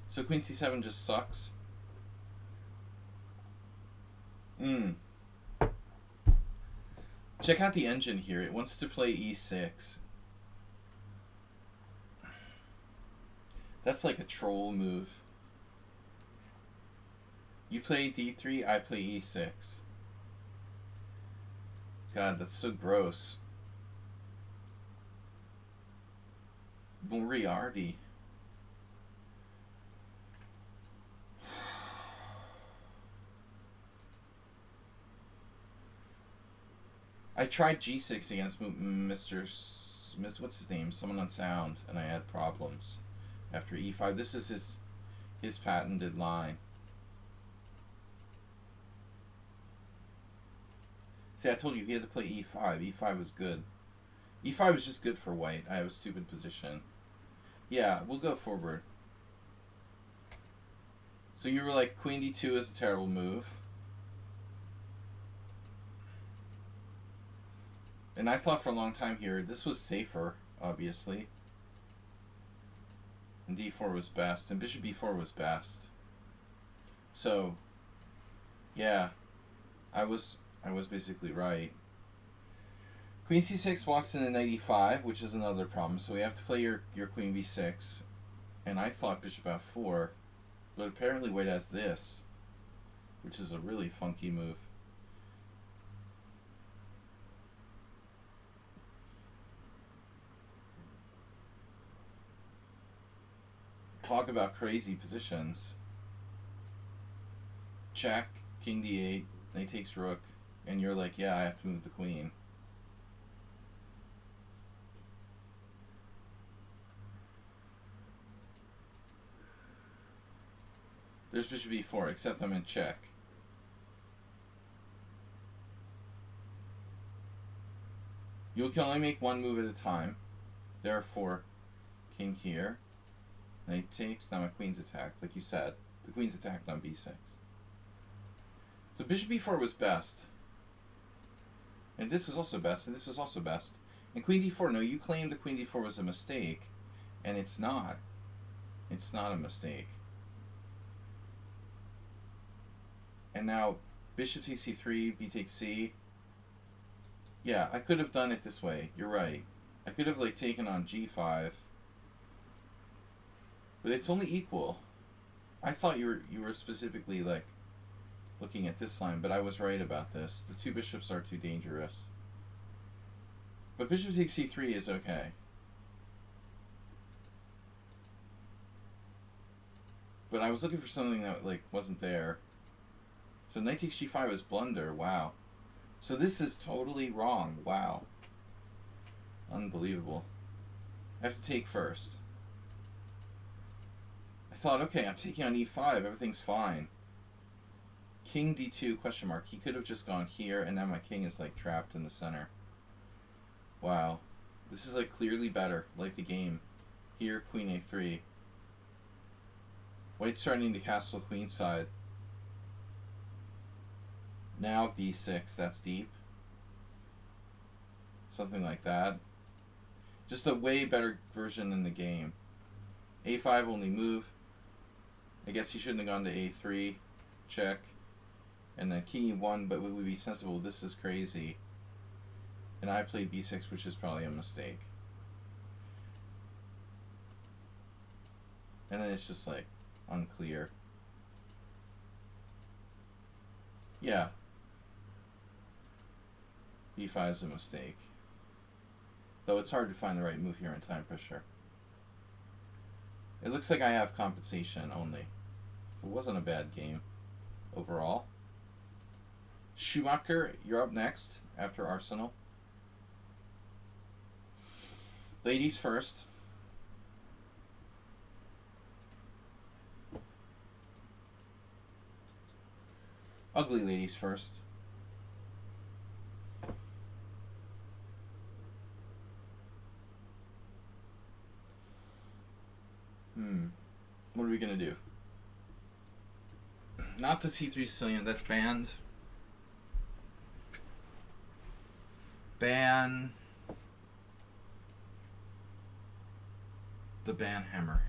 So queen c7 just sucks. Check out the engine here. It wants to play e6. That's like a troll move. You play d3, I play e6. God, that's so gross. Moriarty. I tried g6 against Mr. What's his name? Someone on sound, and I had problems after e5. This is his patented line. See, I told you he had to play e5. e5 was good. e5 was just good for white. I have a stupid position. Yeah, we'll go forward. So you were like, queen d2 is a terrible move. And I thought for a long time here, this was safer, obviously. And d4 was best, and bishop b4 was best. So, yeah, I was basically right. Queen c6 walks into knight e5, which is another problem. So we have to play your queen b6. And I thought bishop f4, but apparently white has this, which is a really funky move. talk about crazy positions. Check, king d8, then he takes rook, and you're like, yeah, I have to move the queen. There's bishop e4, except I'm in check. You can only make one move at a time. Therefore, king here. Knight takes, now my queen's attacked, like you said. The queen's attacked on b6. So bishop e4 was best. And this was also best, and this was also best. And queen d4, no, you claimed that queen d4 was a mistake, and it's not. It's not a mistake. And now, bishop takes c3, b takes c. Yeah, I could have done it this way. You're right. I could have, like, taken on g5. But it's only equal. I thought you were specifically, like, looking at this line, but I was right about this. The two bishops are too dangerous. But bishop takes c3 is okay. But I was looking for something that, like, wasn't there. So knight takes g5 is blunder. Wow. So this is totally wrong. Wow. Unbelievable. I have to take first. I thought, okay, I'm taking on e5. Everything's fine. King d2 question mark. He could have just gone here, and now my king is, like, trapped in the center. Wow. This is, like, clearly better. Like the game. Here, queen a3. White's threatening to castle queenside. Now b6, that's deep. Something like that. Just a way better version in the game. a5 only move. I guess he shouldn't have gone to a3. Check. And then king e1, but it would be sensible. This is crazy. And I played b6, which is probably a mistake. And then it's just like unclear. Yeah. b5 is a mistake. Though it's hard to find the right move here in time pressure. It looks like I have compensation only. So it wasn't a bad game overall. Schumacher, you're up next after Arsenal. Ladies first. Ugly ladies first. What are we gonna do? Not the c3 Sicilian, that's banned. Ban the ban hammer.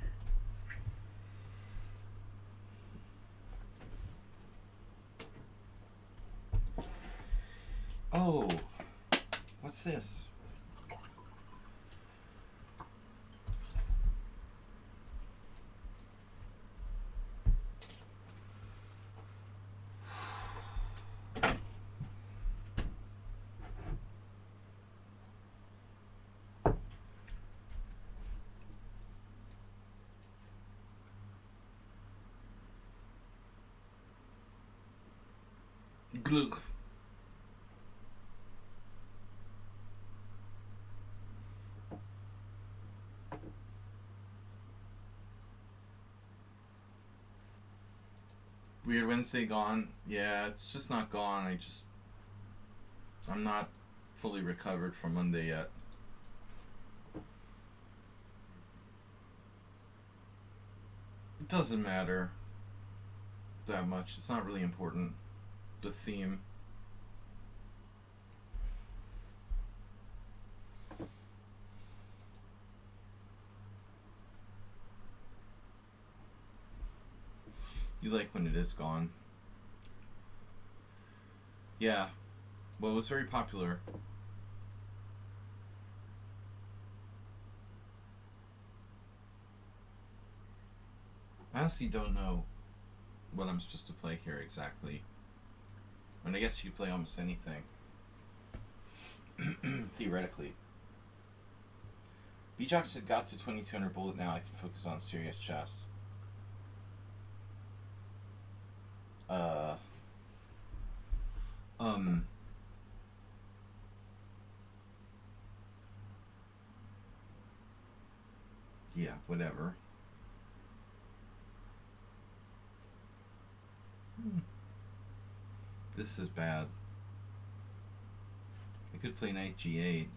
Oh, what's this? Glug. Weird Wednesday gone. Yeah, it's just not gone. I'm not fully recovered from Monday yet. It doesn't matter that much. It's not really important. The theme. You like when it is gone. Yeah. Well, it was very popular. I honestly don't know what I'm supposed to play here exactly. And I guess you play almost anything. Theoretically. B-Jocks had got to 2200 bullet now. I can focus on serious chess. Uh, um, yeah, whatever. This is bad. I could play knight g8.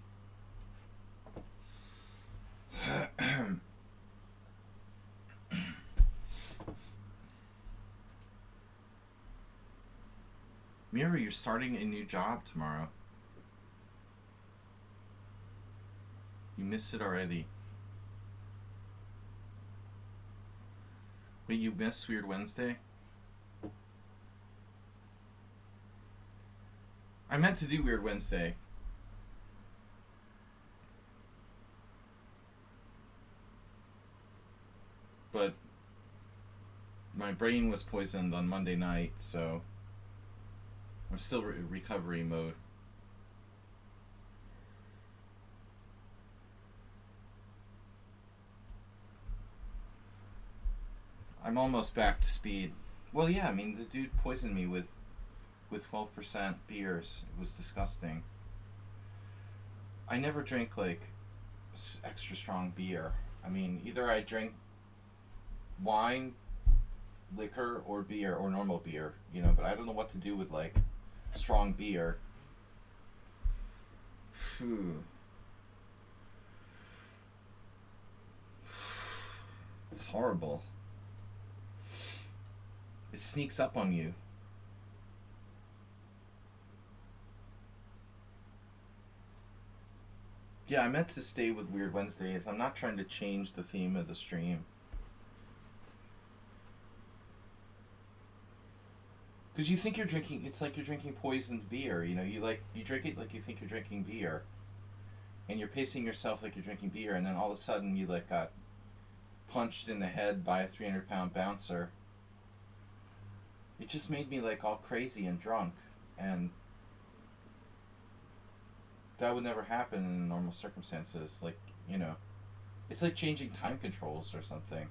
Mira, you're starting a new job tomorrow. You missed it already. Wait, you missed Weird Wednesday? I meant to do Weird Wednesday. But my brain was poisoned on Monday night, so I'm still recovery mode. I'm almost back to speed. Well, yeah, I mean, the dude poisoned me with 12% beers. It was disgusting. I never drink, like, extra strong beer. I mean, either I drink wine, liquor, or beer, or normal beer, you know, but I don't know what to do with, like, strong beer. Phew. It's horrible. It sneaks up on you. Yeah, I meant to stay with Weird Wednesdays. I'm not trying to change the theme of the stream. Because you think you're drinking, it's like you're drinking poisoned beer. You know, you drink it like you think you're drinking beer. And you're pacing yourself like you're drinking beer, and then all of a sudden you, like, got punched in the head by a 300-pound bouncer. It just made me, like, all crazy and drunk. And that would never happen in normal circumstances. Like, you know, it's like changing time controls or something.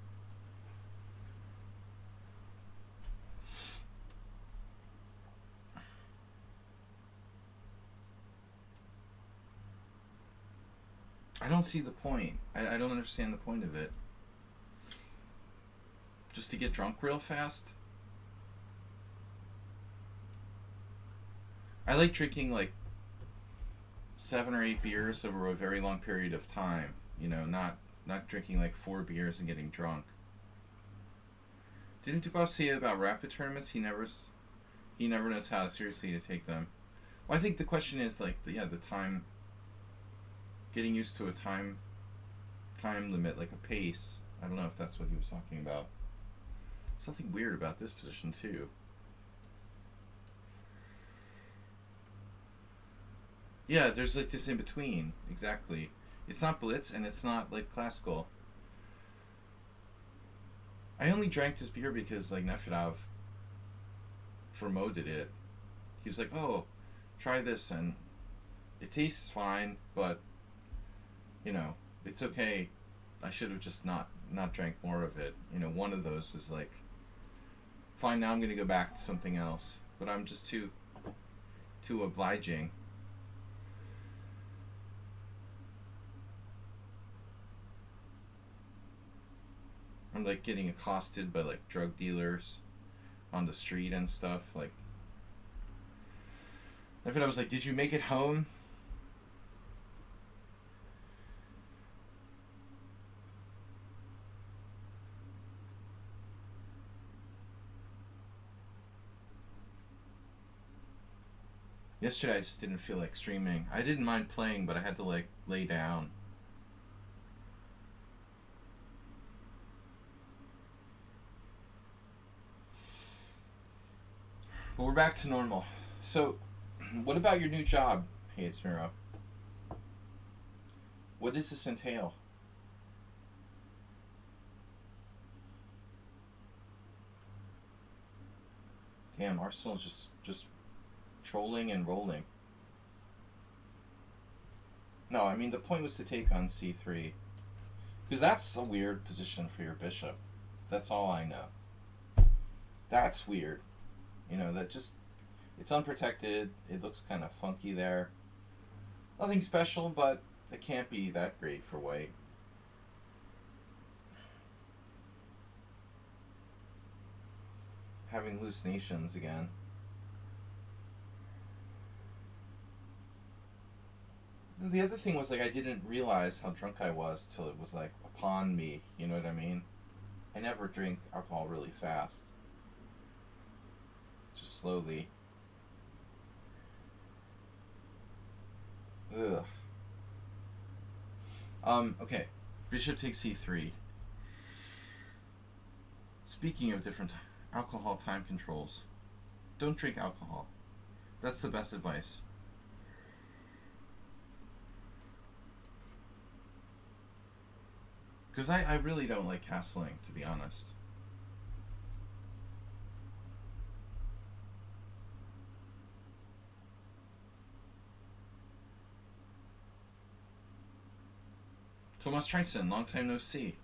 I don't see the point. I don't understand the point of it. Just to get drunk real fast? I like drinking, like, 7 or 8 beers over a very long period of time. You know, not drinking, like, 4 beers and getting drunk. Didn't Dubov say about rapid tournaments? He never knows how seriously to take them. Well, I think the question is, like, the time, getting used to a time limit, like a pace. I don't know if that's what he was talking about. Something weird about this position too. Yeah, there's, like, this in between. Exactly. It's not blitz and it's not, like, classical. I only drank this beer because, like, Nefedov promoted it. He was like, "Oh, try this," and it tastes fine, but, you know, it's okay. I should have just not drank more of it. You know, one of those is like, fine, now I'm going to go back to something else. But I'm just too obliging. I'm, like, getting accosted by, like, drug dealers on the street and stuff. Like, I was like, "Did you make it home?" Yesterday I just didn't feel like streaming. I didn't mind playing, but I had to, like, lay down. But we're back to normal. So, what about your new job? Hey, it's Miro. What does this entail? Damn, Arsenal's just trolling and rolling. No, I mean, the point was to take on c3. Because that's a weird position for your bishop. That's all I know. That's weird. You know, that just, it's unprotected. It looks kind of funky there. Nothing special, but it can't be that great for white. Having hallucinations again. The other thing was, like, I didn't realize how drunk I was till it was, like, upon me. You know what I mean? I never drink alcohol really fast. Just slowly. Ugh. Okay. Bishop takes c3. Speaking of different alcohol time controls, don't drink alcohol. That's the best advice. Because I really don't like castling, to be honest. Thomas Triton, long time no see.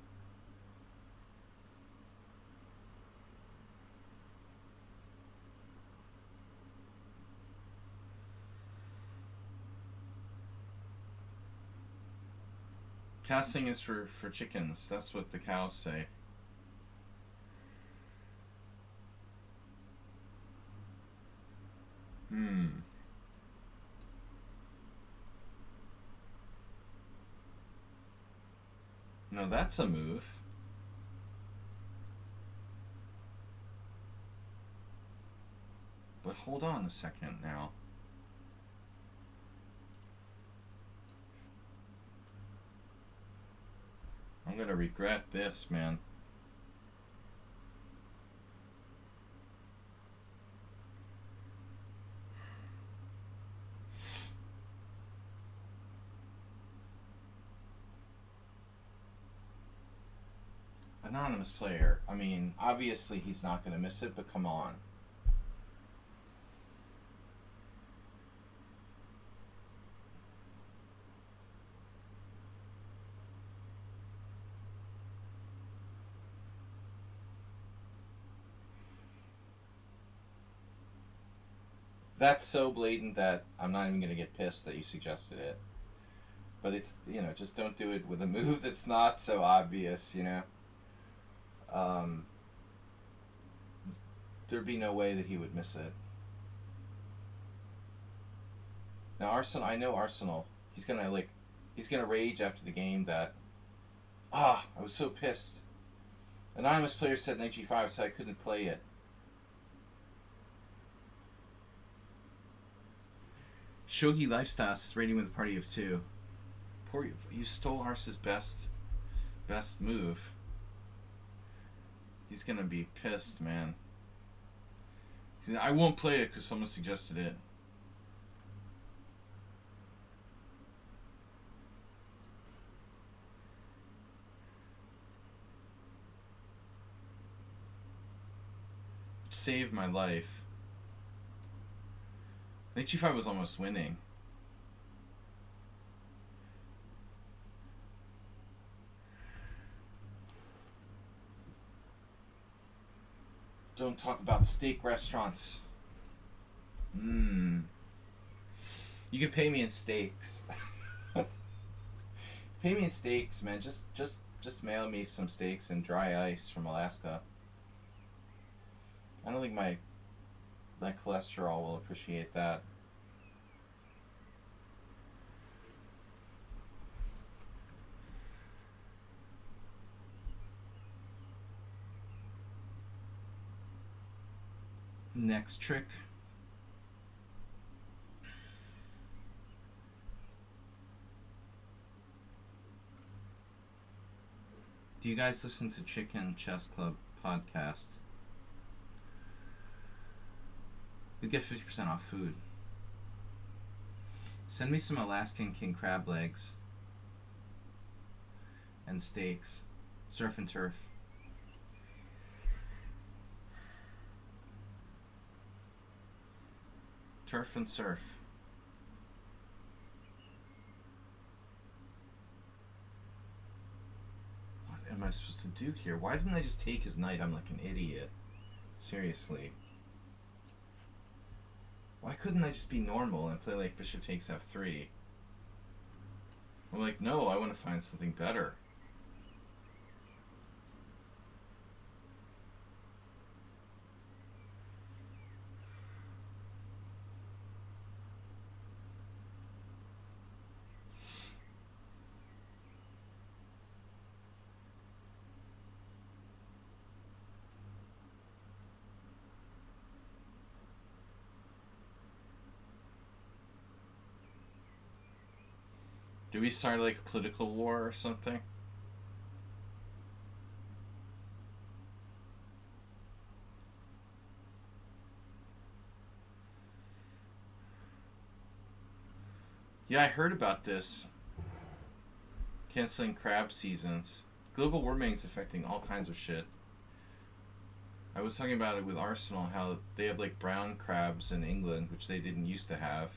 Casting is for chickens. That's what the cows say. No, that's a move. But hold on a second now. I'm gonna regret this, man. Anonymous player. I mean, obviously he's not gonna miss it, but come on. That's so blatant that I'm not even gonna get pissed that you suggested it. But it's, you know, just don't do it with a move that's not so obvious, you know? There'd be no way that he would miss it. Now Arsenal, I know Arsenal. He's gonna rage after the game that, I was so pissed. Anonymous player said knight g5, so I couldn't play it. Shogi Lifestyles rating with a party of 2. Poor you stole Ars's best move. He's gonna be pissed, man. I won't play it because someone suggested it. Saved my life. Knight g5 was almost winning. Don't talk about steak restaurants. You can pay me in steaks. Pay me in steaks, man. Just mail me some steaks and dry ice from Alaska. I don't think my cholesterol will appreciate that. Next trick. Do you guys listen to Chicken Chess Club podcast? You get 50% off food. Send me some Alaskan king crab legs and steaks. Surf and turf. Turf and surf. What am I supposed to do here? Why didn't I just take his knight? I'm like an idiot. Seriously. Why couldn't I just be normal and play like bishop takes f3? I'm like, no, I want to find something better. Do we start like a political war or something? Yeah, I heard about this. Canceling crab seasons. Global warming is affecting all kinds of shit. I was talking about it with Arsenal, how they have like brown crabs in England, which they didn't used to have.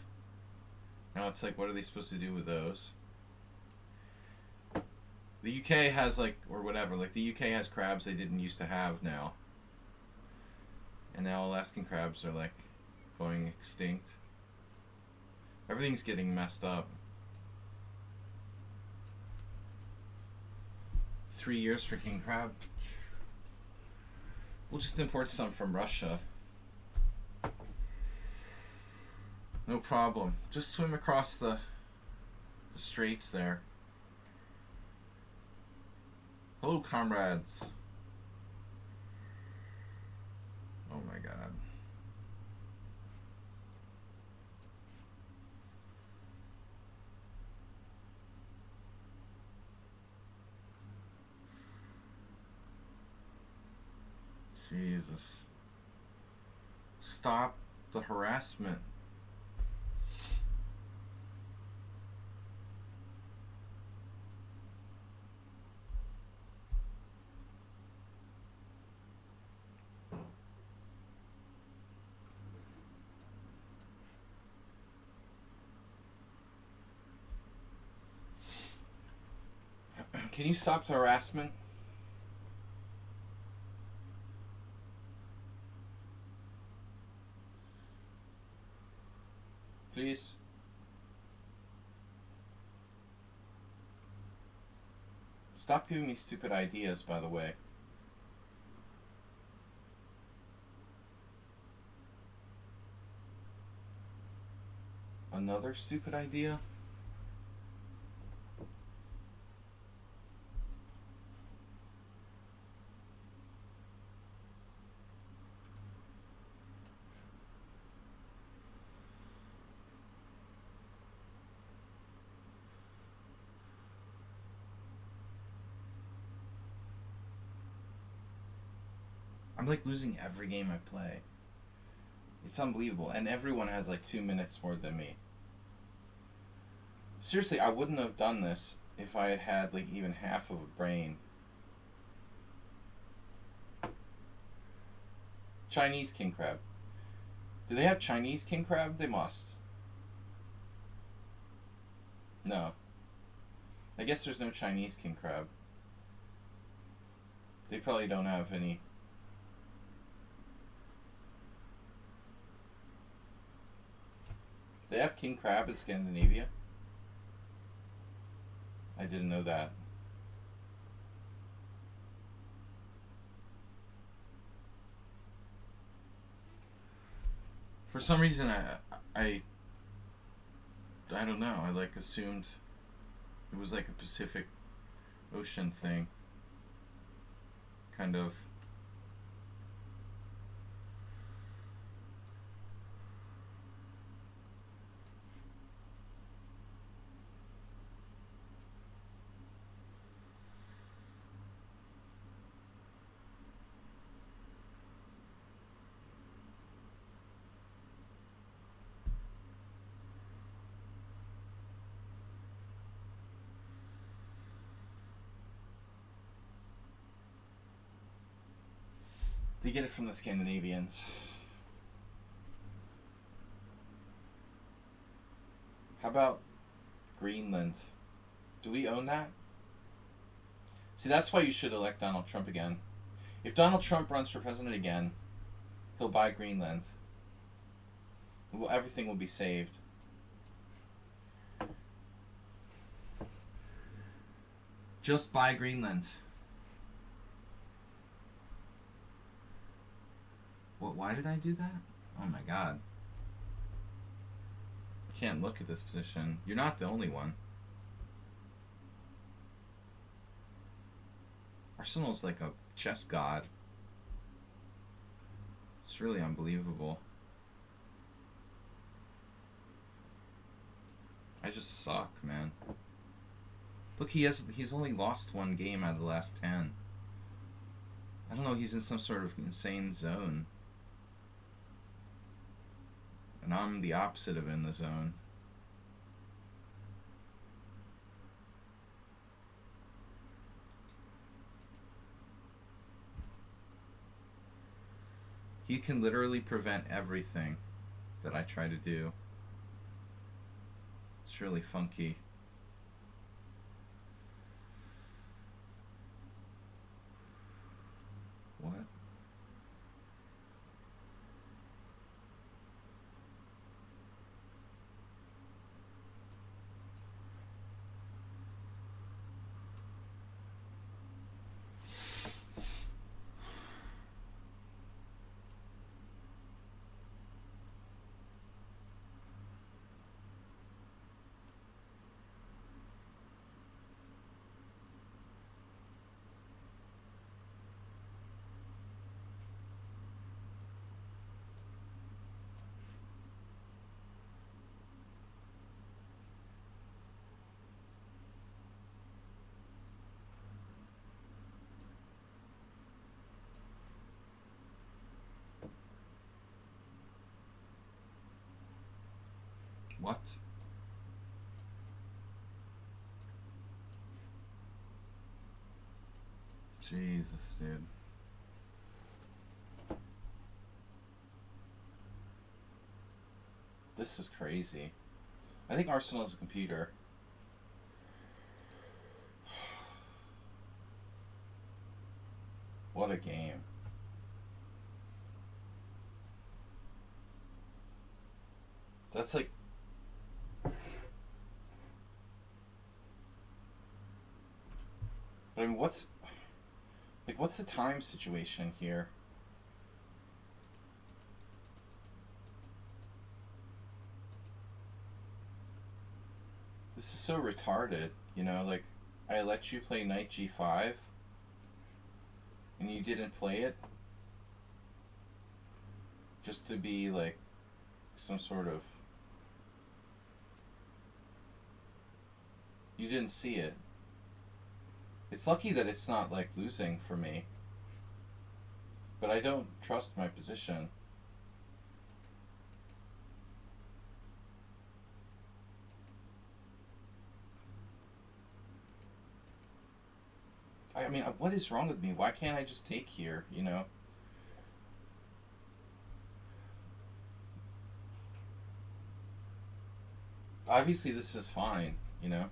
Now it's like, what are they supposed to do with those? The UK has like, or whatever, like the UK has crabs they didn't used to have now. And now Alaskan crabs are like going extinct. Everything's getting messed up. 3 years for king crab. We'll just import some from Russia. No problem. Just swim across the straits there. Hello, comrades. Oh my god. Jesus. Stop the harassment. Can you stop the harassment? Please. Stop giving me stupid ideas, by the way. Another stupid idea? I'm like losing every game I play. It's unbelievable. And everyone has like 2 minutes more than me. Seriously, I wouldn't have done this if I had had like even half of a brain. Chinese king crab. Do they have Chinese king crab? They must. No. I guess there's no Chinese king crab. They probably don't have any. They have king crab in Scandinavia? I didn't know that. For some reason, I don't know. I like assumed it was like a Pacific Ocean thing. Kind of. They get it from the Scandinavians. How about Greenland? Do we own that? See, that's why you should elect Donald Trump again. If Donald Trump runs for president again, he'll buy Greenland. Well, everything will be saved. Just buy Greenland. What? Why did I do that? Oh my god. I can't look at this position. You're not the only one. Arsenal's like a chess god. It's really unbelievable. I just suck, man. Look, he's only lost one game out of the last 10. I don't know, he's in some sort of insane zone. And I'm the opposite of in the zone. He can literally prevent everything that I try to do. It's really funky. What? What? Jesus, dude. This is crazy. I think Arsenal is a computer. What a game. That's like... But I mean, what's the time situation here? This is so retarded, you know, like, I let you play knight g5, and you didn't play it, just to be, like, some sort of... You didn't see it. It's lucky that it's not, like, losing for me. But I don't trust my position. I mean, what is wrong with me? Why can't I just take here, you know? Obviously this is fine, you know?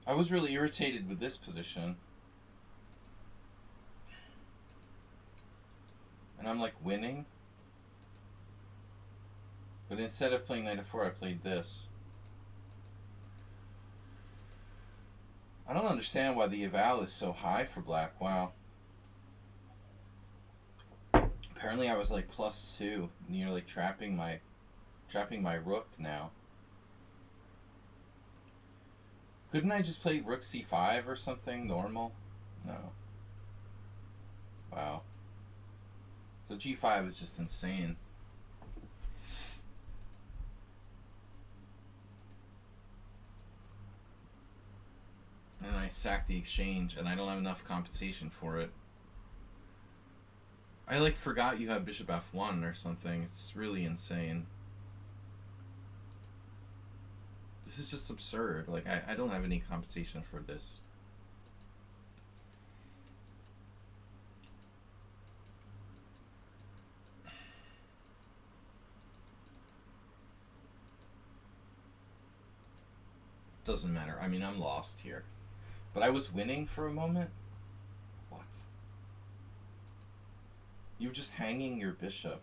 I was really irritated with this position. And I'm like winning. But instead of playing knight f4, I played this. I don't understand why the eval is so high for black. Wow. Apparently I was like +2. And you're like trapping my rook now. Couldn't I just play rook c5 or something normal? No. Wow. So g5 is just insane. And I sacked the exchange, and I don't have enough compensation for it. I like forgot you had bishop f1 or something. It's really insane. This is just absurd. Like, I don't have any compensation for this. Doesn't matter. I mean, I'm lost here. But I was winning for a moment. What? You were just hanging your bishop.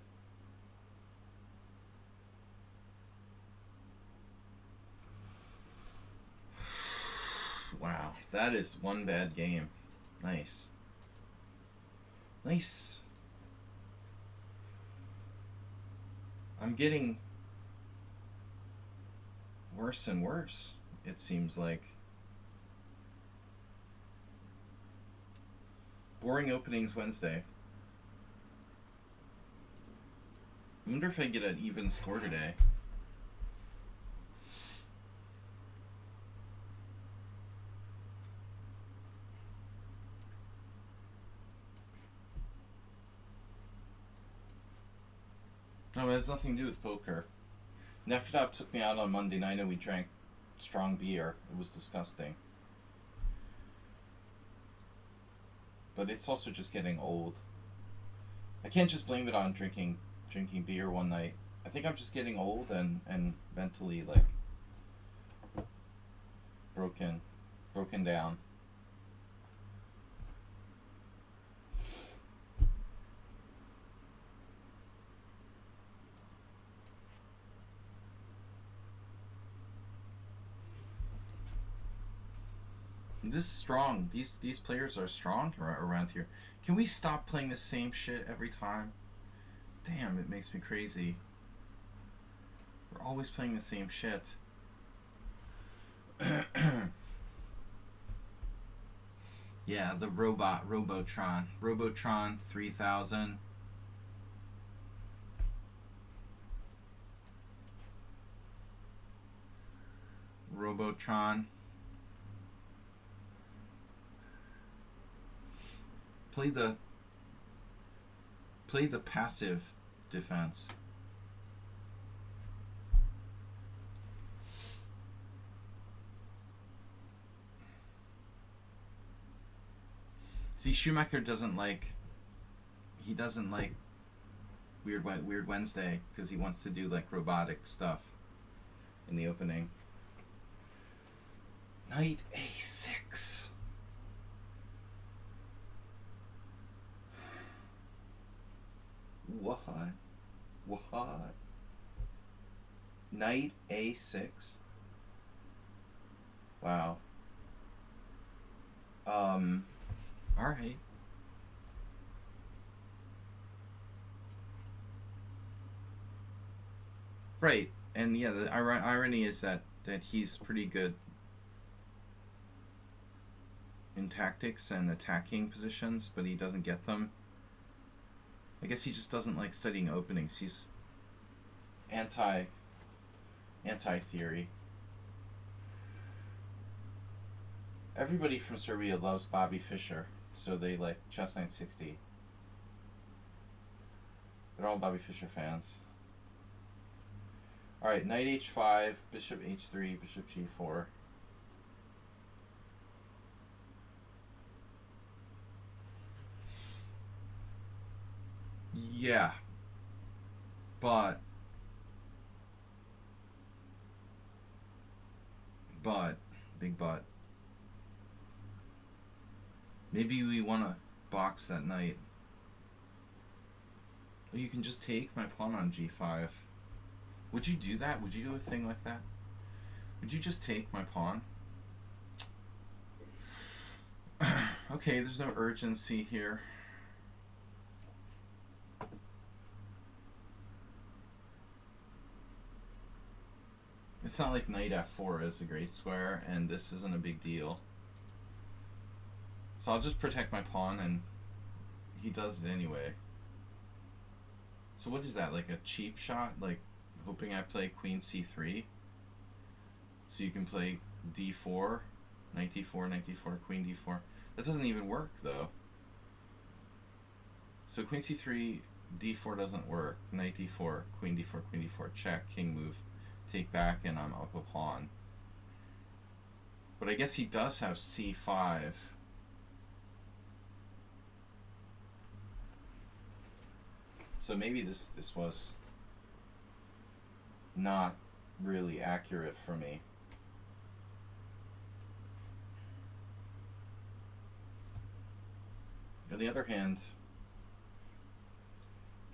Wow, that is one bad game. Nice. Nice. I'm getting worse and worse, it seems like. Boring openings Wednesday. I wonder if I get an even score today. No, it has nothing to do with poker. Nefedov took me out on Monday night and we drank strong beer. It was disgusting. But it's also just getting old. I can't just blame it on drinking beer one night. I think I'm just getting old and mentally like broken down. This is strong. These players are strong around here. Can we stop playing the same shit every time? Damn, it makes me crazy. We're always playing the same shit. Yeah, the Robotron 3000. Robotron. Play the passive defense. See, Schumacher doesn't like Weird Wednesday because he wants to do like robotic stuff in the opening. Knight A6. What? Knight A6? Wow. Alright. Right. And yeah, the irony is that he's pretty good in tactics and attacking positions, but he doesn't get them. I guess he just doesn't like studying openings. He's anti-theory. Everybody from Serbia loves Bobby Fischer, so they like Chess 960. They're all Bobby Fischer fans. Alright, Knight H5, Bishop H3, Bishop G4. Yeah. Big but. Maybe we want to box that knight. Well, you can just take my pawn on G5. Would you do that? Would you do a thing like that? Would you just take my pawn? Okay, there's no urgency here. It's not like knight f4 is a great square, and this isn't a big deal. So I'll just protect my pawn, and he does it anyway. So what is that, like a cheap shot? Like hoping I play queen c3? So you can play d4, knight d4, knight d4, queen d4. That doesn't even work, though. So queen c3, d4 doesn't work. Knight d4, queen d4, queen d4, check, king move. Take back, and I'm up a pawn. But I guess he does have c5. So maybe this was not really accurate for me. On the other hand,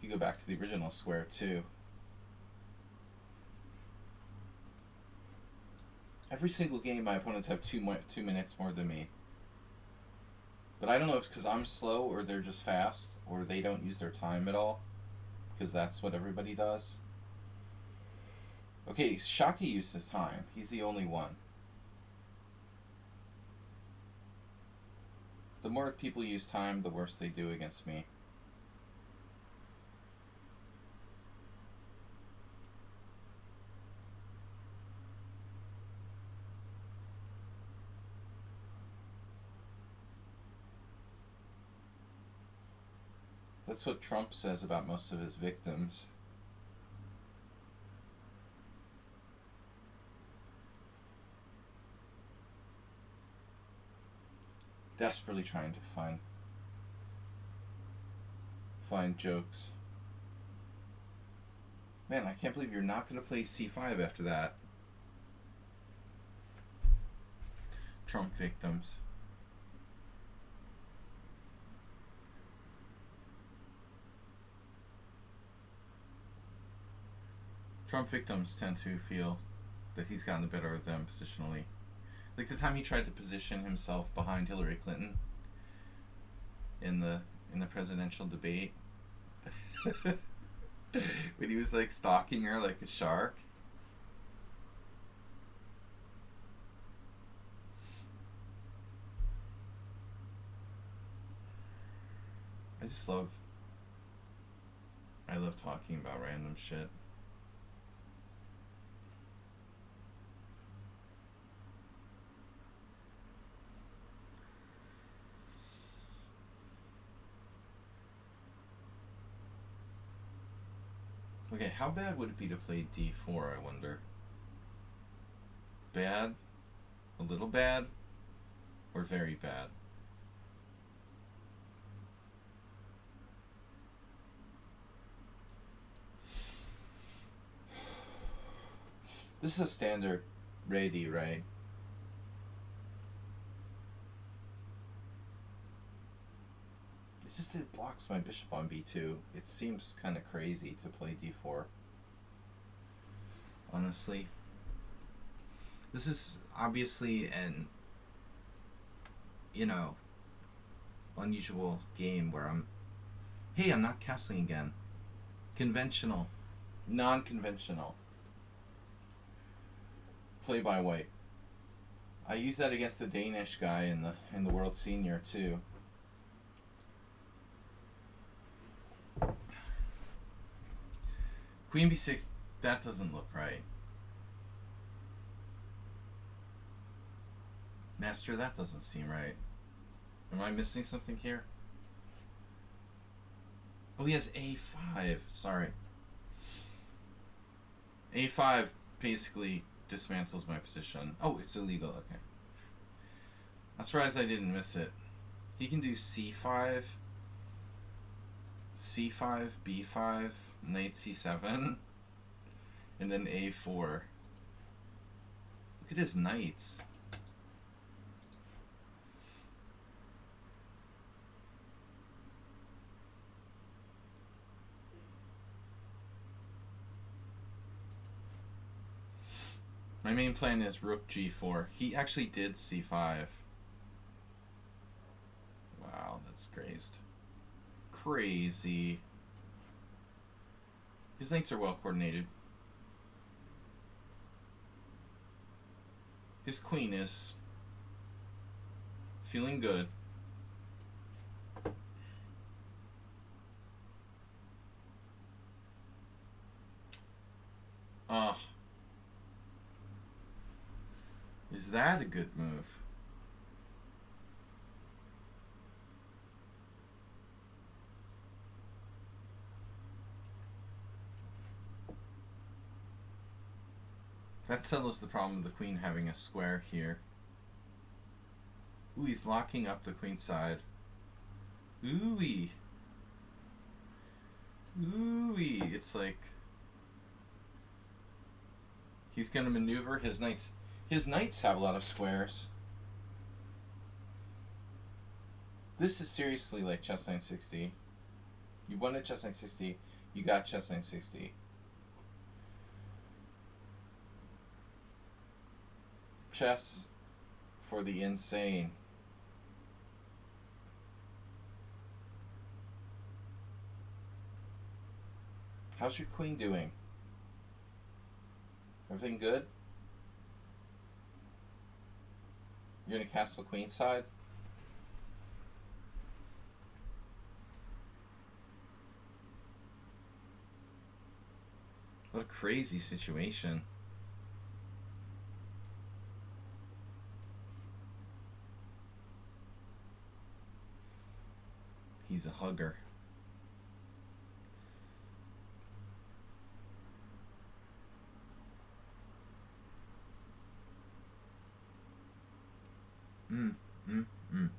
You go back to the original square too. Every single game, my opponents have 2 minutes more than me. But I don't know if it's because I'm slow or they're just fast or they don't use their time at all. Because that's what everybody does. Okay, Shockey used his time. He's the only one. The more people use time, the worse they do against me. That's what Trump says about most of his victims. Desperately trying to find jokes. Man, I can't believe you're not going to play c5 after that. Trump victims. Trump victims tend to feel that he's gotten the better of them positionally. Like the time he tried to position himself behind Hillary Clinton in the presidential debate. When he was like stalking her like a shark. I love talking about random shit. Okay, how bad would it be to play d4, I wonder? Bad? A little bad? Or very bad? This is a standard ready, right? It's just it blocks my bishop on b2. It seems kind of crazy to play d4. Honestly. This is obviously an, unusual game where I'm not castling again. Conventional. Non-conventional. Play by white. I use that against the Danish guy in the World Senior too. Queen b6, that doesn't look right. Master, that doesn't seem right. Am I missing something here? Oh, he has a5. Sorry. a5 basically dismantles my position. Oh, it's illegal. Okay. I'm surprised I didn't miss it. He can do c5, c5, b5, knight c7, and then a4. Look at his knights. My main plan is rook g4. He actually did c5. Wow, that's crazed. Crazy. His knights are well coordinated. His queen is feeling good. Is that a good move? That settles the problem of the queen having a square here. Ooh, he's locking up the queen side. Ooh-wee. Ooh-wee. It's like he's gonna maneuver his knights. His knights have a lot of squares. This is seriously like chess 960. You won at chess 960. You got chess 960. Chess for the insane. How's your queen doing? Everything good? You're gonna castle queenside? What a crazy situation. He's a hugger. Mm, mm, mm.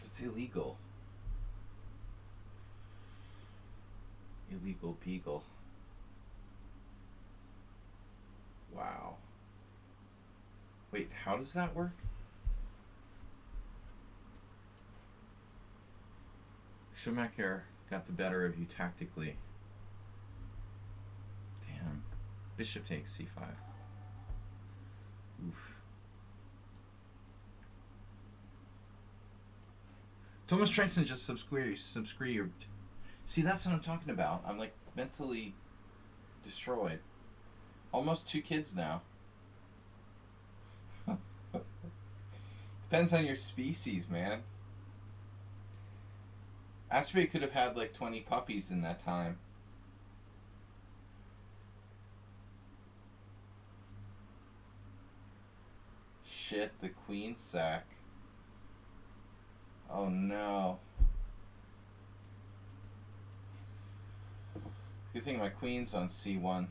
It's illegal. Illegal beagle. Wow. Wait, how does that work? Schumacher got the better of you tactically. Damn. Bishop takes c5. Oof. Thomas Trenson just subscribed. See, that's what I'm talking about. I'm like mentally destroyed. Almost 2 kids now. Depends on your species, man. Asprey could have had like 20 puppies in that time. Shit, the queen sack. Oh no. Good thing my queen's on c1.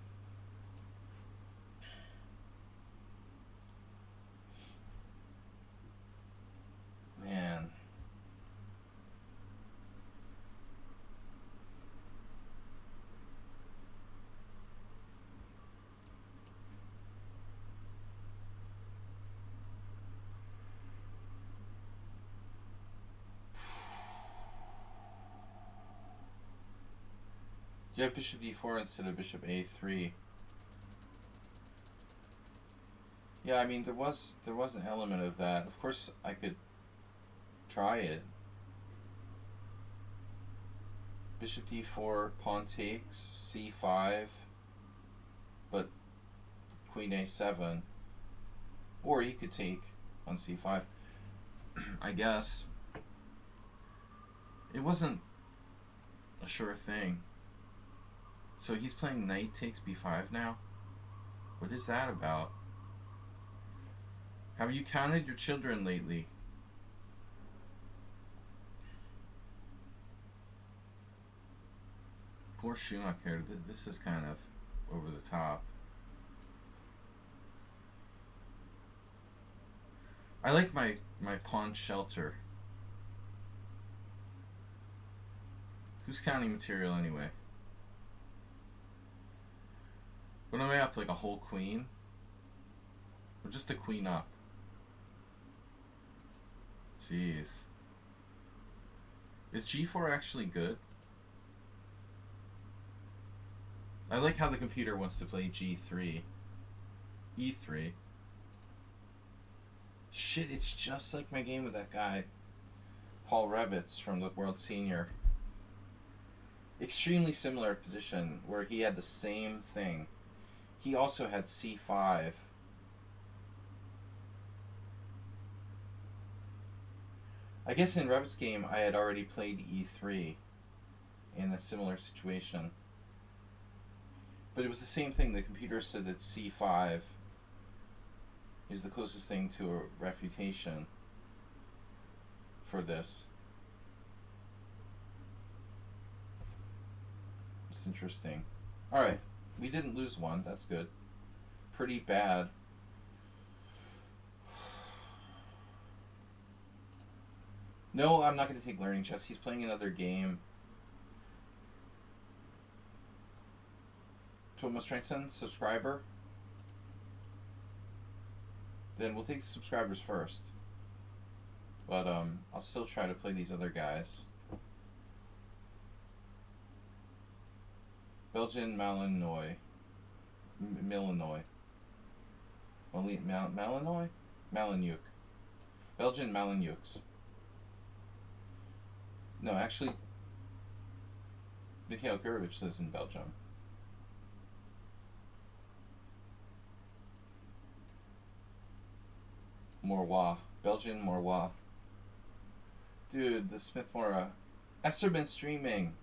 Man. You have bishop d4 instead of bishop a3. Yeah, I mean there was an element of that. Of course I could try it. Bishop d4, pawn takes, c5, but queen a7. Or he could take on c5. I guess. It wasn't a sure thing. So he's playing knight takes b5 now? What is that about? Have you counted your children lately? Poor Schumacher, this is kind of over the top. I like my pawn shelter. Who's counting material anyway? What am I up, like a whole queen? Or just a queen up? Jeez. Is g4 actually good? I like how the computer wants to play g3. e3. Shit, it's just like my game with that guy, Paul Revitz from the World Senior. Extremely similar position where he had the same thing. He also had c5. I guess in Revitz's game I had already played e3 in a similar situation. But it was the same thing. The computer said that c5 is the closest thing to a refutation for this. It's interesting. Alright, we didn't lose one. That's good. Pretty bad. No, I'm not going to take learning chess. He's playing another game. Thomas Transon, subscriber. Then we'll take subscribers first. But I'll still try to play these other guys. Belgian Malinois. Malinois. Malinois? Malinois. Belgian Malinois. No, actually, Mikhail Gurevich lives in Belgium. Morois. Belgian Morois. Dude, the Smith Mora. Esserman streaming.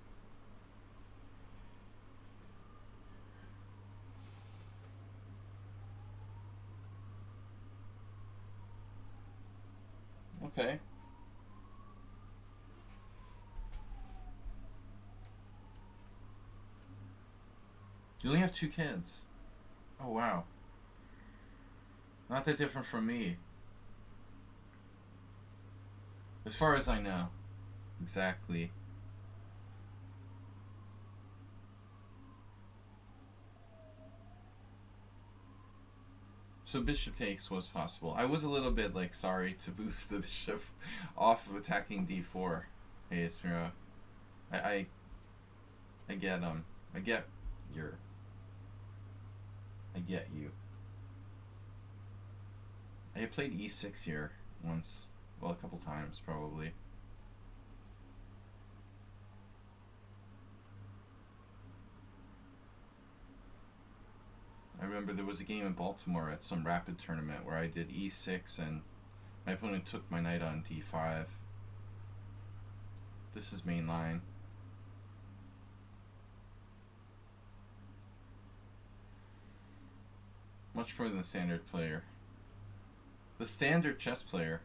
Okay. You only have 2 kids. Oh, wow. Not that different from me. As far as I know. Exactly. So bishop takes was possible. I was a little bit like sorry to move the bishop off of attacking d4. Hey, it's Mira. I get your I get you. I played e6 here once. Well, a couple times probably. I remember there was a game in Baltimore at some rapid tournament where I did e6 and my opponent took my knight on d5. This is main line. Much more than the standard player. The standard chess player.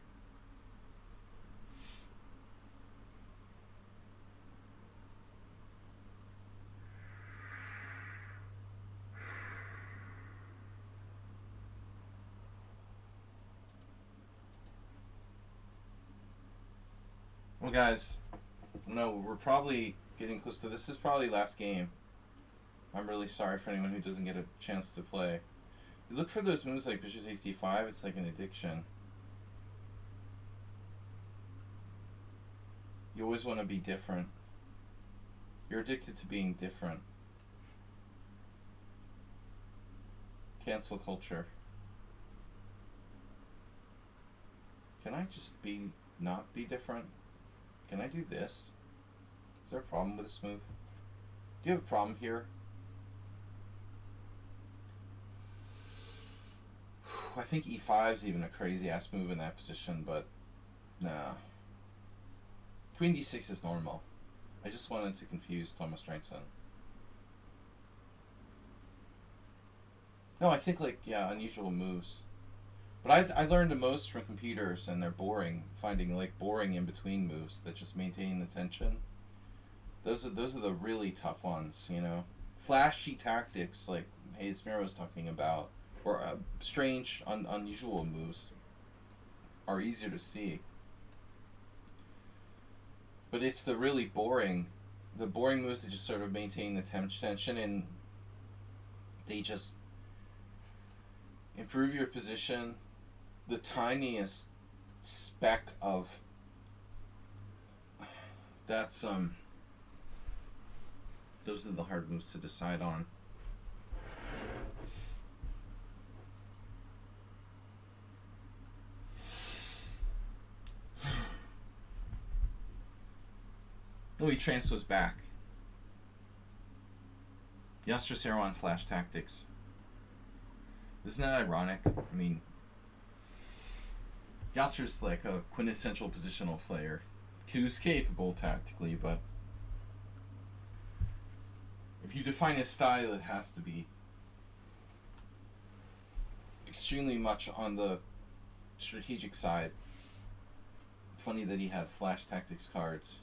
Well, guys, no, we're probably getting close to this. Is probably last game. I'm really sorry for anyone who doesn't get a chance to play. You look for those moves like bishop takes d5. It's like an addiction. You always want to be different. You're addicted to being different. Cancel culture. Can I just not be different? Can I do this? Is there a problem with this move? Do you have a problem here? I think e5 is even a crazy ass move in that position, but nah. Queen d6 is normal. I just wanted to confuse Thomas Transon. No, I think unusual moves. But I learned the most from computers, and they're boring. Finding boring in between moves that just maintain the tension. Those are the really tough ones, you know. Flashy tactics like Hayes Miro was talking about, or strange, unusual moves, are easier to see. But it's the really boring moves that just sort of maintain the tension, and they just improve your position. The tiniest speck of those are the hard moves to decide on. Oh, he transfers back. Yasser Serouan flash tactics. Isn't that ironic? I mean, Yasser's like a quintessential positional player who's capable tactically, but if you define his style, it has to be extremely much on the strategic side. Funny that he had flash tactics cards.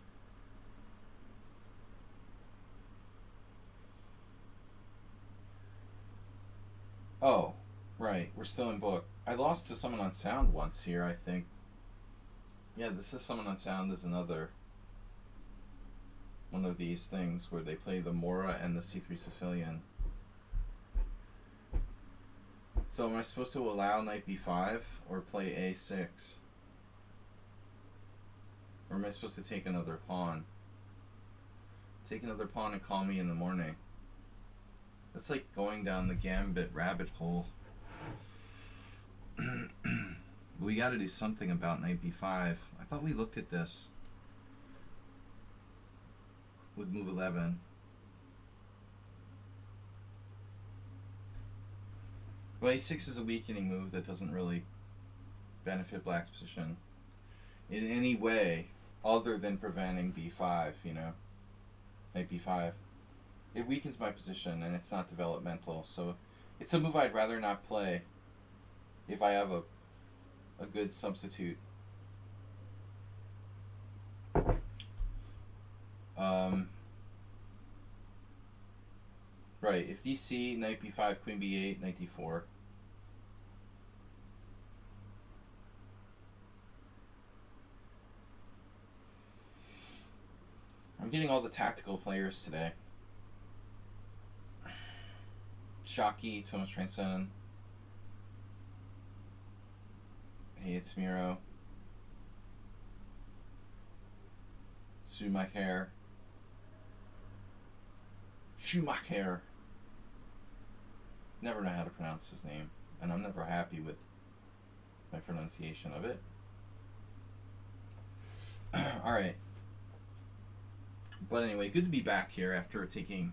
Oh, right. We're still in book. I lost to someone on sound once here, I think. Yeah, this is Someone Unsound is another one of these things where they play the Mora and the C3 Sicilian. So am I supposed to allow knight b5 or play a6? Or am I supposed to take another pawn? Take another pawn and call me in the morning. That's like going down the gambit rabbit hole. We gotta do something about knight b5. I thought we looked at this with move 11. Well, a6 is a weakening move that doesn't really benefit black's position in any way other than preventing b5, you know? Knight b5. It weakens my position and it's not developmental, so it's a move I'd rather not play if I have a good substitute. Right, if dc, knight b5, queen b8, knight d4. I'm getting all the tactical players today. Shockey, Thomas Transon. Hey, it's Miro. Schumacher. Never know how to pronounce his name, and I'm never happy with my pronunciation of it. Alright. But anyway, good to be back here after taking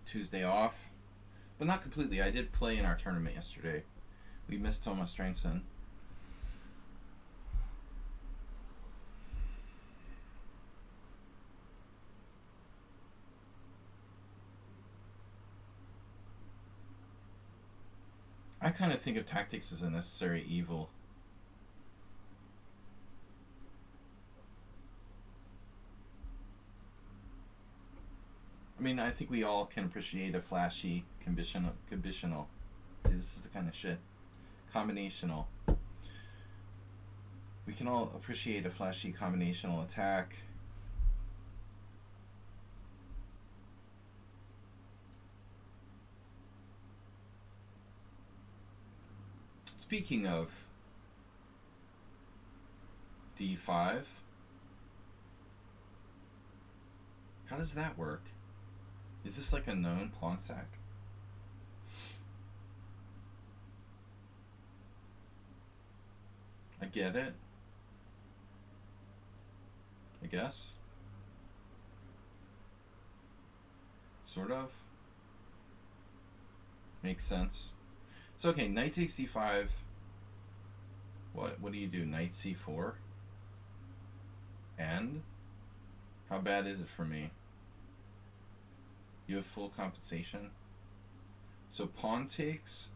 Tuesday off. But not completely. I did play in our tournament yesterday. We missed Thomas Stranson. I kind of think of tactics as a necessary evil. I mean, I think we all can appreciate a flashy conditional. This is the kind of shit. Combinational. We can all appreciate a flashy combinational attack. Speaking of d5, how does that work? Is this like a known pawn sack? I get it. I guess. Sort of. Makes sense. So okay, knight takes c5. What do you do? Knight c4? And? How bad is it for me? You have full compensation. So pawn takes.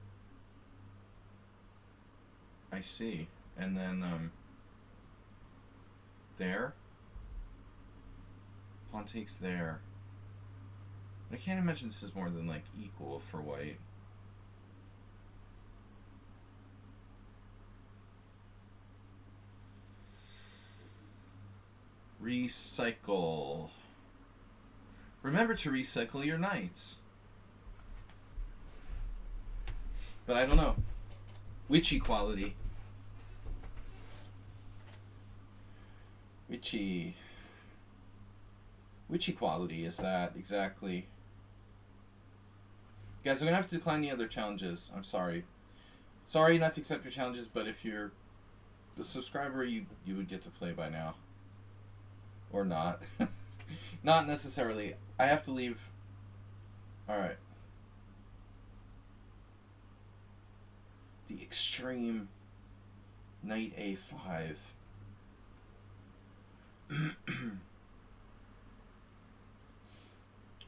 I see. And then there. Pawn takes there. I can't imagine this is more than like equal for white. Recycle. Remember to recycle your knights. But I don't know. Which equality? Which equality is that exactly? Guys, I'm gonna have to decline the other challenges. I'm sorry. Sorry not to accept your challenges, but if you're a subscriber, you would get to play by now. Or not. Not necessarily. I have to leave. Alright. The extreme knight a5.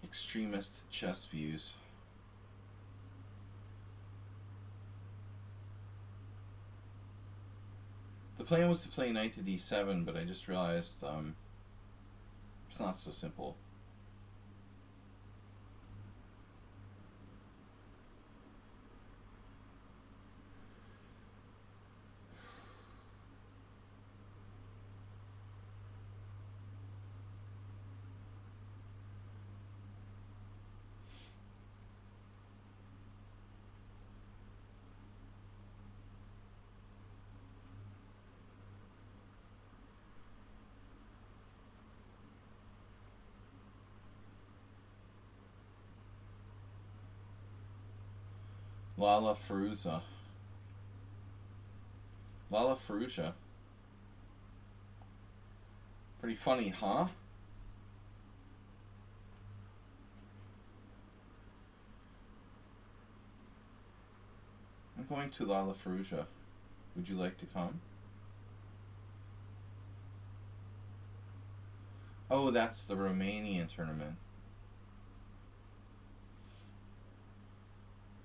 Extremist chess views. The plan was to play knight to d7, but I just realized it's not so simple. Lala Feruza. Lala Feruza. Pretty funny, huh? I'm going to Lala Feruza. Would you like to come? Oh, that's the Romanian tournament.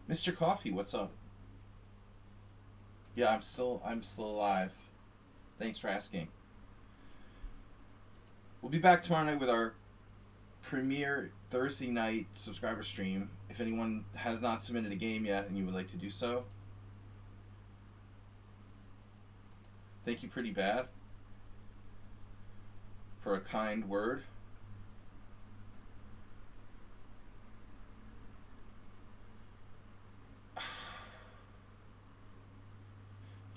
Mr. Coffee, what's up? Yeah, I'm still alive. Thanks for asking. We'll be back tomorrow night with our premiere Thursday night subscriber stream. If anyone has not submitted a game yet and you would like to do so, thank you pretty bad for a kind word.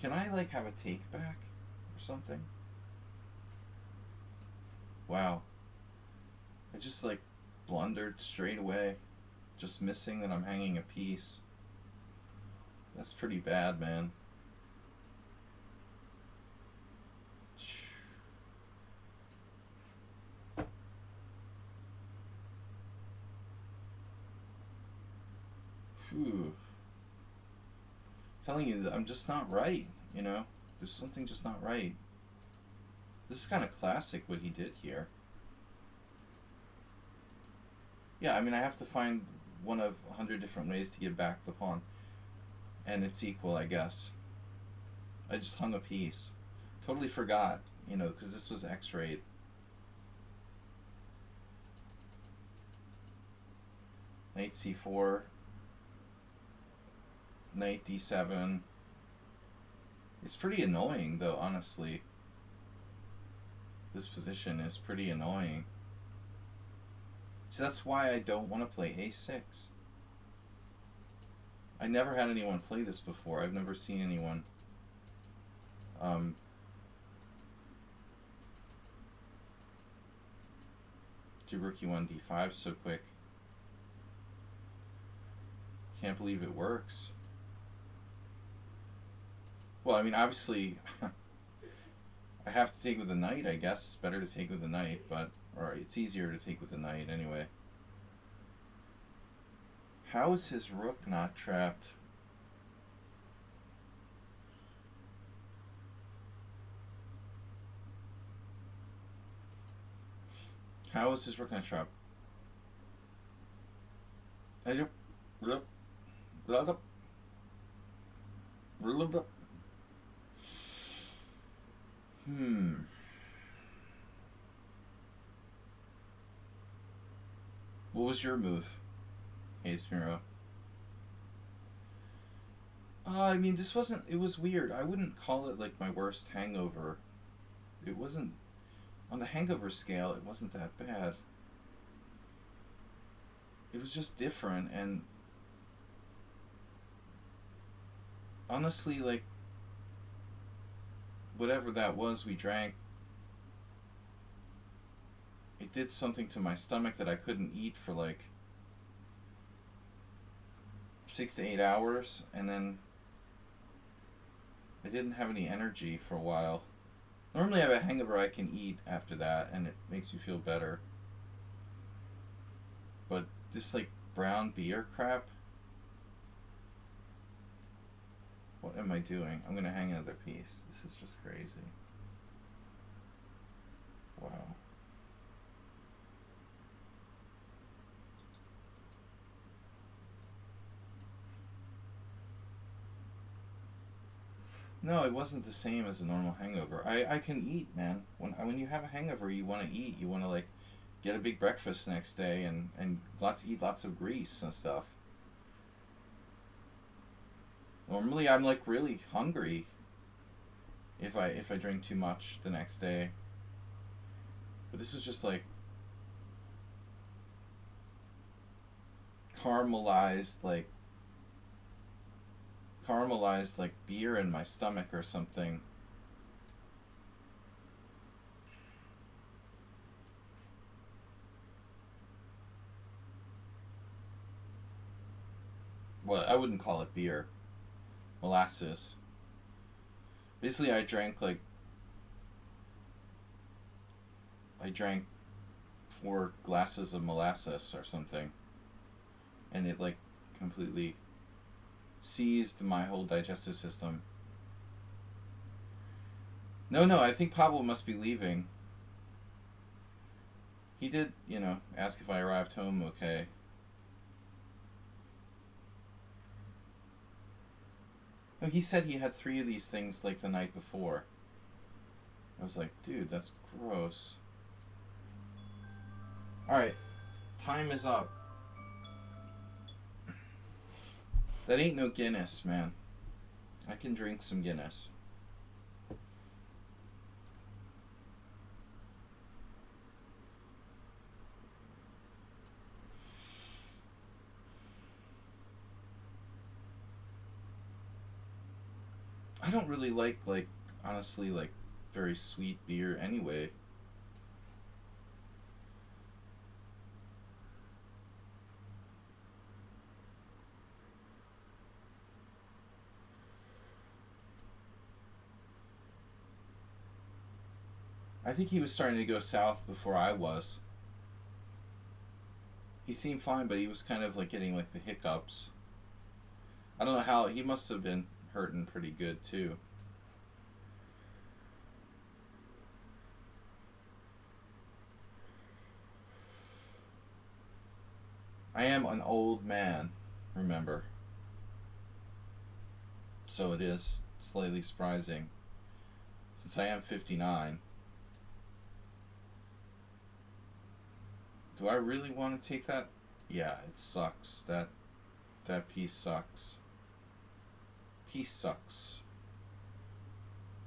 Can I like have a take back or something? Wow. I just like blundered straight away, just missing that I'm hanging a piece. That's pretty bad, man. Phew. Telling you that I'm just not right, you know? There's something just not right. This is kind of classic what he did here. Yeah, I mean, I have to find one of 100 different ways to give back the pawn. And it's equal, I guess. I just hung a piece. Totally forgot, you know, because this was X-rayed. Knight c4. Knight d7. It's pretty annoying, though, honestly. This position is pretty annoying. So that's why I don't want to play a6. I never had anyone play this before. I've never seen anyone do rook e1 d5 so quick. Can't believe it works. Well, I mean, obviously, I have to take with the knight, I guess. It's better to take with the knight, but, or it's easier to take with the knight anyway. How is his rook not trapped? How is his rook not trapped? What was your move, Hey Smiro? I mean, this wasn't... It was weird. I wouldn't call it, like, my worst hangover. It wasn't... On the hangover scale, it wasn't that bad. It was just different, and... Honestly, like... Whatever that was we drank, it did something to my stomach that I couldn't eat for, like... 6 to 8 hours, and then... I didn't have any energy for a while. Normally I have a hangover I can eat after that, and it makes me feel better. But this, like, brown beer crap? What am I doing? I'm gonna hang another piece. This is just crazy. Wow. No, it wasn't the same as a normal hangover. I can eat, man. When you have a hangover, you want to eat. You want to, like, get a big breakfast the next day and eat lots of grease and stuff. Normally, I'm, like, really hungry if I drink too much the next day. But this was just, like, caramelized like beer in my stomach or something. Well, I wouldn't call it beer. Molasses. Basically, I drank 4 glasses of molasses or something, and it like completely seized my whole digestive system. No, I think Pablo must be leaving. He did, ask if I arrived home okay. No, he said he had 3 of these things like the night before. I was like, dude, that's gross. Alright, time is up. That ain't no Guinness, man. I can drink some Guinness. I don't really like honestly, very sweet beer anyway. I think he was starting to go south before I was. He seemed fine, but he was kind of getting the hiccups. I don't know how. He must have been hurting pretty good too. I am an old man, remember. So it is slightly surprising. Since I am 59. Do I really want to take that? Yeah, it sucks. That piece sucks. Piece sucks.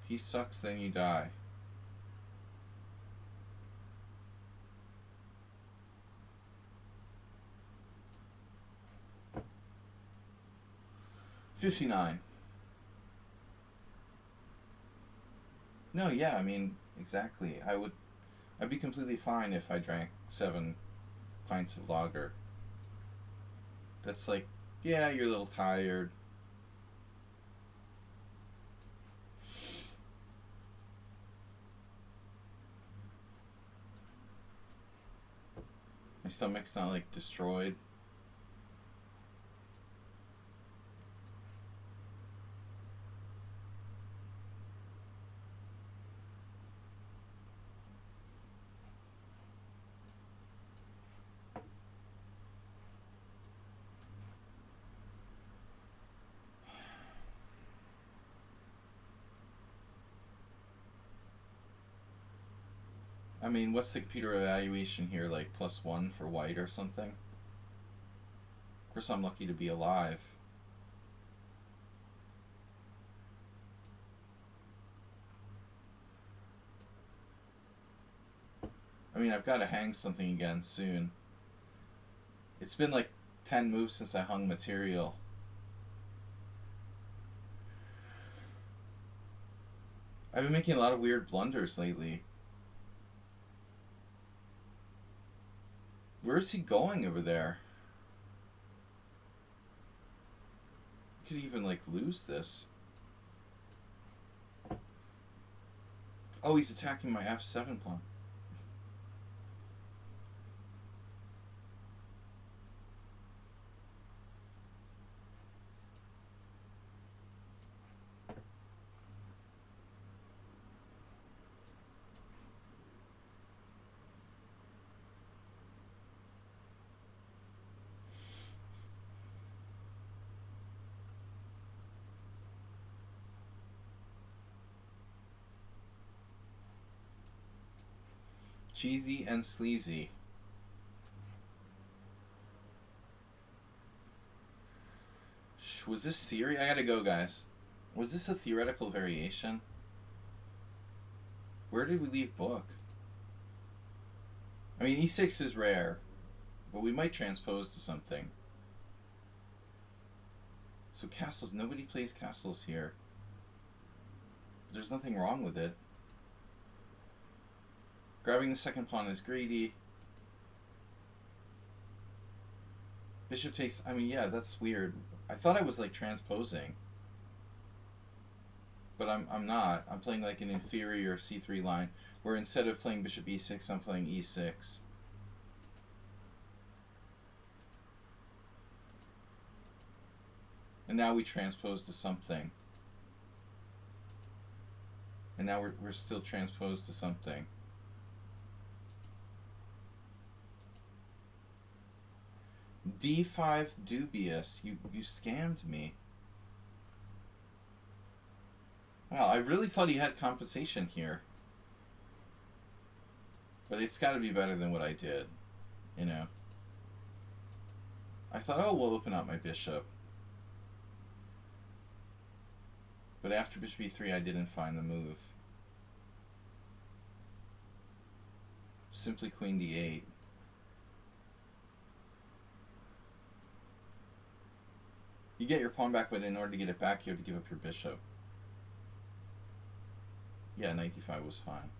Piece sucks, then you die. $59. No, yeah, I mean, exactly. I'd be completely fine if I drank 7 pints of lager. That's yeah, you're a little tired. My stomach's not destroyed. I mean, what's the computer evaluation here? +1 for white or something? Of course, I'm lucky to be alive. I mean, I've got to hang something again soon. It's been 10 moves since I hung material. I've been making a lot of weird blunders lately. Where is he going over there? I could even lose this. Oh, he's attacking my F7 pawn. Cheesy and sleazy. Was this theory? I gotta go, guys. Was this a theoretical variation? Where did we leave book? I mean, e6 is rare, but we might transpose to something. So castles, nobody plays castles here. There's nothing wrong with it. Grabbing the second pawn is greedy. Bishop takes, I mean, yeah, that's weird. I thought I was like transposing, but I'm not. I'm playing like an inferior c3 line, where instead of playing bishop e6, I'm playing e6. And now we transpose to something. And now we're still transposed to something. D5 dubious. You scammed me. Wow, I really thought he had compensation here. But it's got to be better than what I did, you know. I thought, oh, we'll open up my bishop. But after bishop e3, I didn't find the move. Simply queen d8. You get your pawn back, but in order to get it back, you have to give up your bishop. Yeah, knight d5 was fine.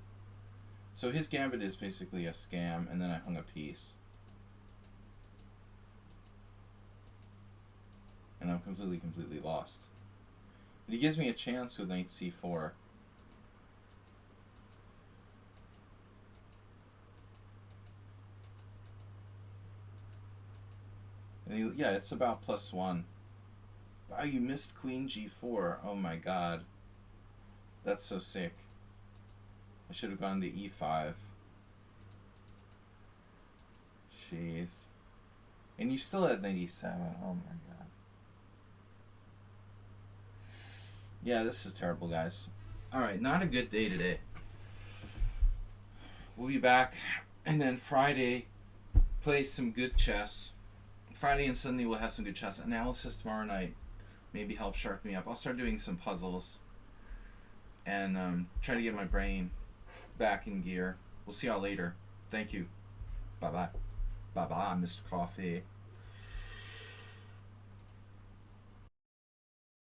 So his gambit is basically a scam, and then I hung a piece. And I'm completely lost. But he gives me a chance with knight c4. And yeah, it's about +1. Wow, you missed queen g4. Oh my god. That's so sick. I should have gone to e5. Jeez. And you still had knight e7. Oh my god. Yeah, this is terrible, guys. Alright, not a good day today. We'll be back. And then Friday, play some good chess. Friday and Sunday we'll have some good chess. Analysis tomorrow night. Maybe help sharpen me up. I'll start doing some puzzles. And try to get my brain back in gear. We'll see y'all later. Thank you. Bye-bye. Bye-bye, Mr. Coffee.